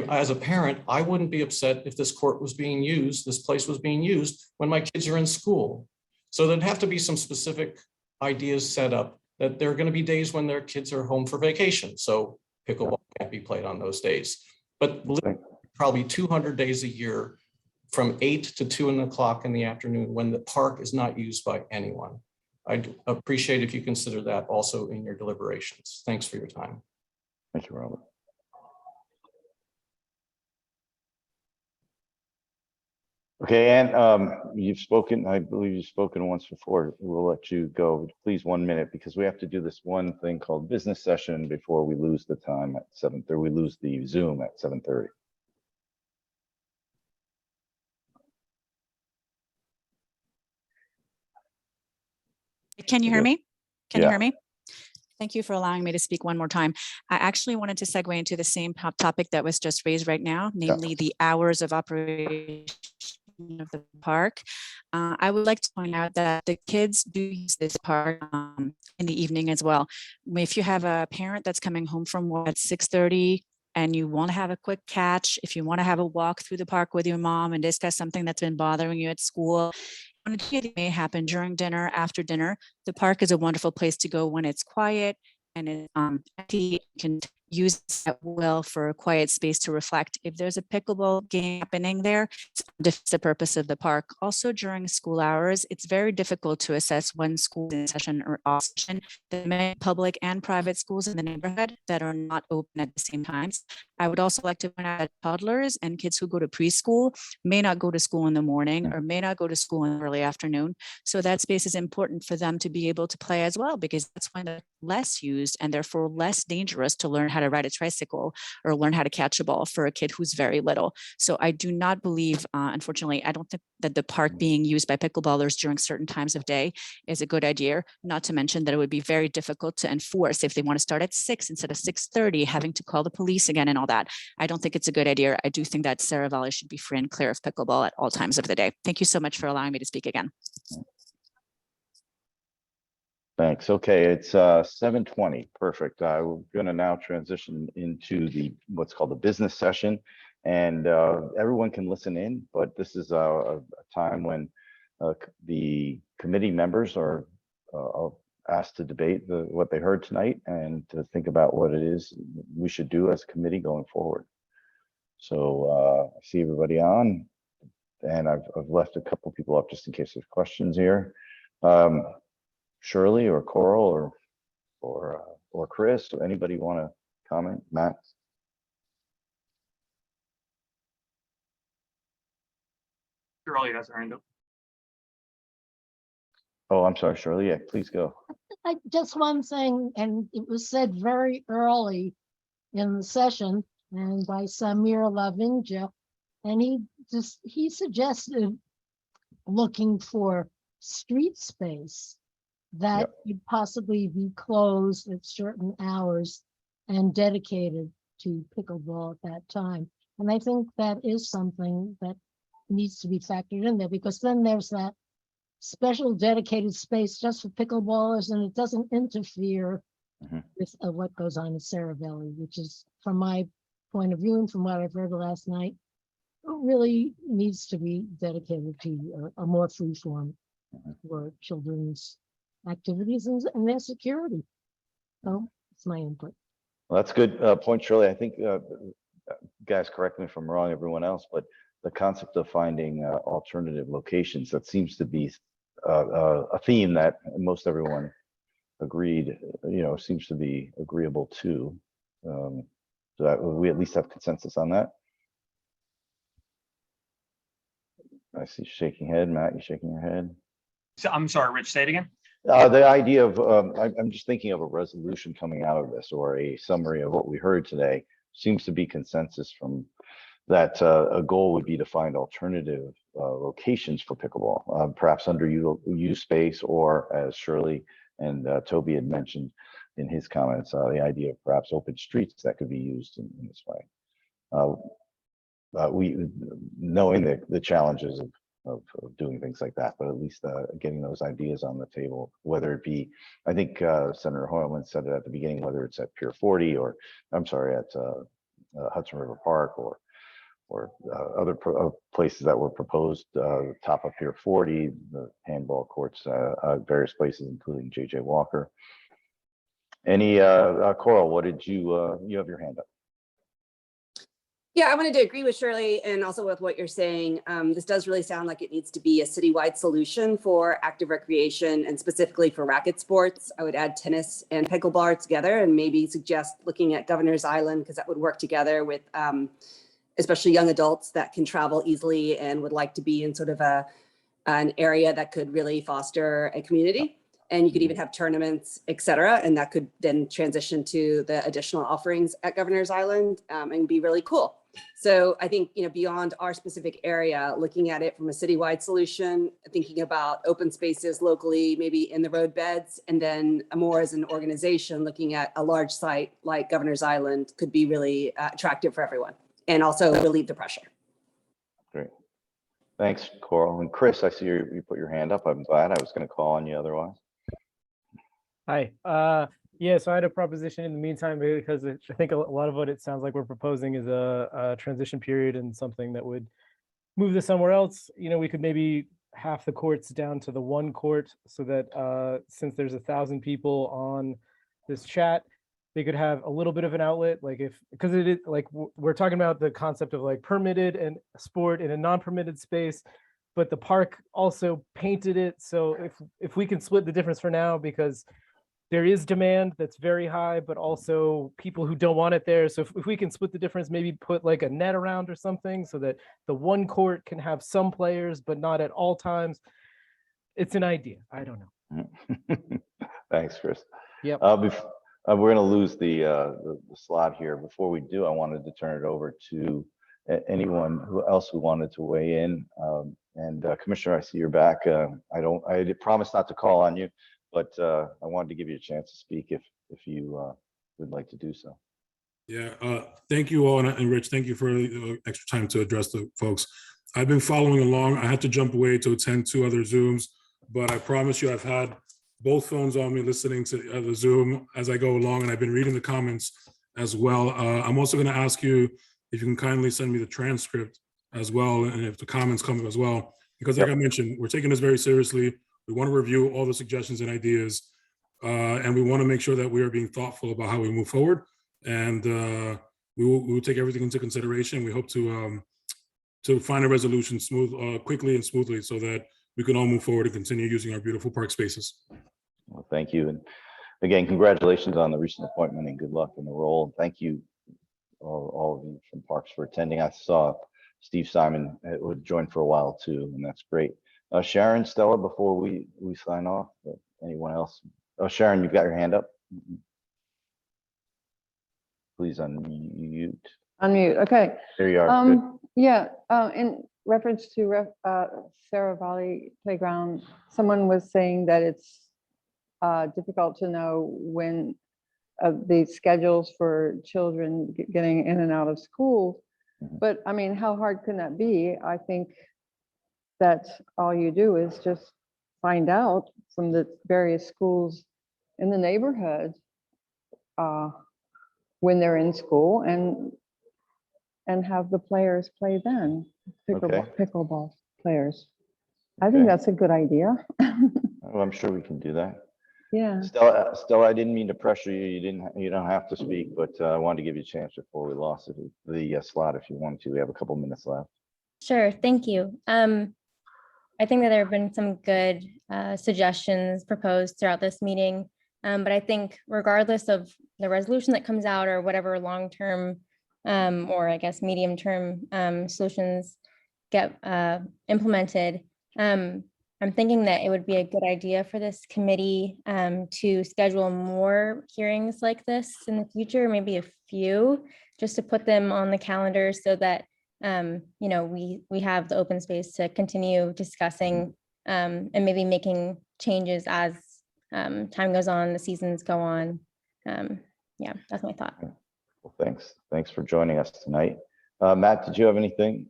as a parent, I wouldn't be upset if this court was being used, this place was being used when my kids are in school. So there'd have to be some specific ideas set up that there are going to be days when their kids are home for vacation. So pickleball can't be played on those days. But probably 200 days a year from 8 to 2 o'clock in the afternoon when the park is not used by anyone. I'd appreciate if you consider that also in your deliberations. Thanks for your time. Thank you, Robert. Okay, and you've spoken, I believe you've spoken once before. We'll let you go, please, 1 minute, because we have to do this one thing called business session before we lose the time at 7:30. We lose the Zoom at 7:30. Can you hear me? Can you Yeah. hear me? Thank you for allowing me to speak one more time. I actually wanted to segue into the same topic that was just raised right now, namely the hours of operation of the park. I would like to point out that the kids do use this park in the evening as well. If you have a parent that's coming home from work at 6:30 and you want to have a quick catch, if you want to have a walk through the park with your mom and discuss something that's been bothering you at school, it may happen during dinner, after dinner. The park is a wonderful place to go when it's quiet and it's empty. You can use that well for a quiet space to reflect. If there's a pickleball game happening there, it's defeats the purpose of the park. Also during school hours, it's very difficult to assess when school is in session or off session. There are many public and private schools in the neighborhood that are not open at the same times. I would also like to point out that toddlers and kids who go to preschool may not go to school in the morning or may not go to school in the early afternoon. So that space is important for them to be able to play as well, because that's when they're less used and therefore less dangerous to learn how to ride a tricycle or learn how to catch a ball for a kid who's very little. So I do not believe, unfortunately, I don't think that the park being used by pickleballers during certain times of day is a good idea, not to mention that it would be very difficult to enforce if they want to start at 6 instead of 6:30, having to call the police again and all that. I don't think it's a good idea. I do think that Seravalli should be free and clear of pickleball at all times of the day. Thank you so much for allowing me to speak again. Thanks. Okay, it's 7:20. Perfect. We're going to now transition into what's called the business session, and everyone can listen in, but this is a time when the committee members are asked to debate what they heard tonight and to think about what it is we should do as a committee going forward. So I see everybody on, and I've left a couple people up just in case there's questions here. Shirley or Coral or Chris, or anybody want to comment? Matt? Shirley has her hand up. Oh, I'm sorry, Shirley. Yeah, please go. Just one thing, and it was said very early in the session and by Samir Lavinja, and he suggested looking for street space that could possibly be closed at certain hours and dedicated to pickleball at that time. And I think that is something that needs to be factored in there, because then there's that special dedicated space just for pickleballers, and it doesn't interfere with what goes on at Seravalli, which is, from my point of view and from what I've heard last night, really needs to be dedicated to a more free form for children's activities and their security. So it's my input. Well, that's a good point, Shirley. I think, guys, correct me if I'm wrong, everyone else, but the concept of finding alternative locations, that seems to be a theme that most everyone agreed, seems to be agreeable to. So that we at least have consensus on that. I see you shaking head. Matt, you shaking your head? So, I'm sorry, Rich, say it again. The idea of, I'm just thinking of a resolution coming out of this, or a summary of what we heard today. Seems to be consensus from that. A goal would be to find alternative locations for pickleball, perhaps under use space, or as Shirley and Toby had mentioned in his comments, the idea of perhaps open streets that could be used in this way. We knowing the challenges of doing things like that, but at least getting those ideas on the table, whether it be, I think Senator Hoyleman said it at the beginning, whether it's at Pier 40 or, I'm sorry, at Hudson River Park or other places that were proposed, top of Pier 40, the handball courts, various places, including JJ Walker. Any, Coral, what did you have your hand up? Yeah, I wanted to agree with Shirley and also with what you're saying. This does really sound like it needs to be a citywide solution for active recreation and specifically for racket sports. I would add tennis and pickleball together and maybe suggest looking at Governor's Island because that would work together with especially young adults that can travel easily and would like to be in sort of an area that could really foster a community. And you could even have tournaments, et cetera, and that could then transition to the additional offerings at Governor's Island and be really cool. So I think, beyond our specific area, looking at it from a citywide solution, thinking about open spaces locally, maybe in the road beds, and then more as an organization, looking at a large site like Governor's Island could be really attractive for everyone and also relieve the pressure. Great. Thanks, Coral. And Chris, I see you put your hand up. I'm glad. I was going to call on you otherwise. Hi. Yeah, so I had a proposition in the meantime, because I think a lot of what it sounds like we're proposing is a transition period and something that would move this somewhere else. We could maybe half the courts down to the one court so that since there's 1,000 people on this chat, they could have a little bit of an outlet, because it is like we're talking about the concept of like permitted and sport in a non-permitted space, but the park also painted it. So if we can split the difference for now, because there is demand that's very high, but also people who don't want it there. So if we can split the difference, maybe put like a net around or something so that the one court can have some players, but not at all times. It's an idea. I don't know. Thanks, Chris. Yep. We're going to lose the slot here. Before we do, I wanted to turn it over to anyone else who wanted to weigh in. And Commissioner, I see you're back. I promised not to call on you, but I wanted to give you a chance to speak if you would like to do so. Yeah, thank you all, and Rich, thank you for the extra time to address the folks. I've been following along. I had to jump away to attend 2 other Zooms, but I promise you I've had both phones on me listening to the Zoom as I go along, and I've been reading the comments as well. I'm also going to ask you if you can kindly send me the transcript as well, and if the comments come as well, because like I mentioned, we're taking this very seriously. We want to review all the suggestions and ideas, and we want to make sure that we are being thoughtful about how we move forward. And we will take everything into consideration. We hope to find a resolution quickly and smoothly so that we can all move forward and continue using our beautiful park spaces. Well, thank you. And again, congratulations on the recent appointment and good luck in the role. And thank you, all of you from Parks, for attending. I saw Steve Simon would join for a while too, and that's great. Sharon, Stella, before we sign off, anyone else? Oh, Sharon, you've got your hand up. Please unmute. Unmute, okay. There you are. Good. Yeah, in reference to Seravalli Playground, someone was saying that it's difficult to know when the schedules for children getting in and out of school. But I mean, how hard can that be? I think that all you do is just find out from the various schools in the neighborhood when they're in school and have the players play then, pickleball players. I think that's a good idea. Well, I'm sure we can do that. Yeah. Stella, I didn't mean to pressure you. You don't have to speak, but I wanted to give you a chance before we lost the slot if you wanted to. We have a couple minutes left. Sure, thank you. I think that there have been some good suggestions proposed throughout this meeting. But I think regardless of the resolution that comes out or whatever long-term or I guess medium-term solutions get implemented, I'm thinking that it would be a good idea for this committee to schedule more hearings like this in the future, maybe a few, just to put them on the calendar so that you know, we have the open space to continue discussing and maybe making changes as time goes on, the seasons go on. Yeah, that's my thought. Well, thanks for joining us tonight. Matt, did you have anything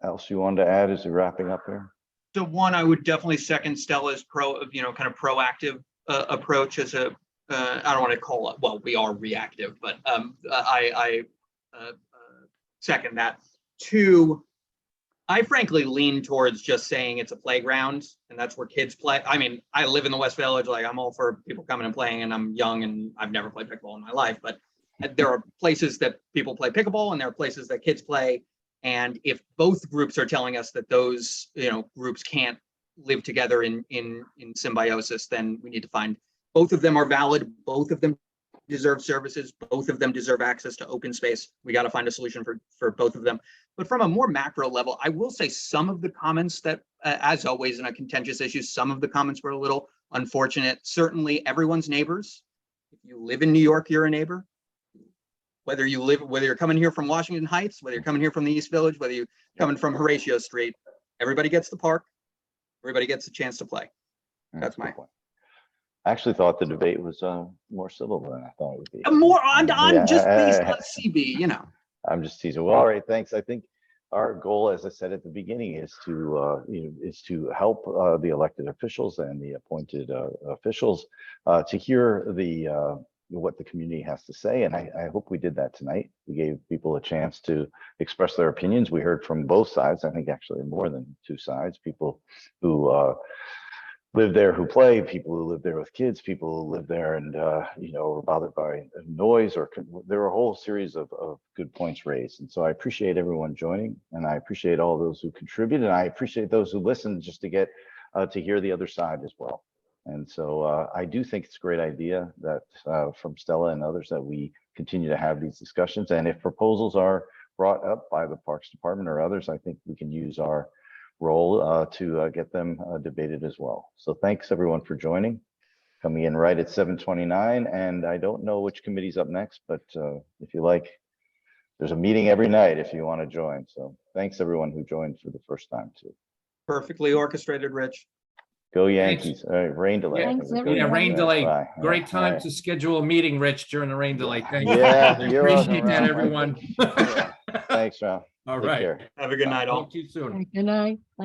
else you wanted to add as we're wrapping up here? So one, I would definitely second Stella's kind of proactive approach as a, I don't want to call it, well, we are reactive, but I second that. Two, I frankly lean towards just saying it's a playground and that's where kids play. I mean, I live in the West Village, like I'm all for people coming and playing, and I'm young and I've never played pickleball in my life, but there are places that people play pickleball and there are places that kids play. And if both groups are telling us that those, you know, groups can't live together in symbiosis, then we need to find, both of them are valid, both of them deserve services, both of them deserve access to open space. We got to find a solution for both of them. But from a more macro level, I will say some of the comments that, as always in a contentious issue, some of the comments were a little unfortunate. Certainly everyone's neighbors. If you live in New York, you're a neighbor. Whether you're coming here from Washington Heights, whether you're coming here from the East Village, whether you're coming from Horatio Street, everybody gets the park. Everybody gets a chance to play. That's my point. I actually thought the debate was more civil than I thought it would be. More on just based on CB, you know. I'm just teasing. Well, all right, thanks. I think our goal, as I said at the beginning, is to help the elected officials and the appointed officials to hear what the community has to say, and I hope we did that tonight. We gave people a chance to express their opinions. We heard from both sides. I think actually more than two sides. People who live there, who play, people who live there with kids, people who live there and you know, are bothered by noise, or there were a whole series of good points raised. And so I appreciate everyone joining, and I appreciate all those who contributed, and I appreciate those who listened just to get to hear the other side as well. And so I do think it's a great idea that from Stella and others that we continue to have these discussions. And if proposals are brought up by the Parks Department or others, I think we can use our role to get them debated as well. So thanks everyone for joining, coming in right at 7:29. And I don't know which committee's up next, but if you like, there's a meeting every night if you want to join. So thanks everyone who joined for the first time too. Perfectly orchestrated, Rich. Go Yankees. All right, rain delay. Yeah, rain delay. Bye. Great time Right. to schedule a meeting, Rich, during the rain delay. Thank you. Yeah, I you're appreciate welcome, that, Ron. everyone. Yeah. Thanks, Ron. All Take right. care. Have a good night, all. Talk to you soon. Good night. Thank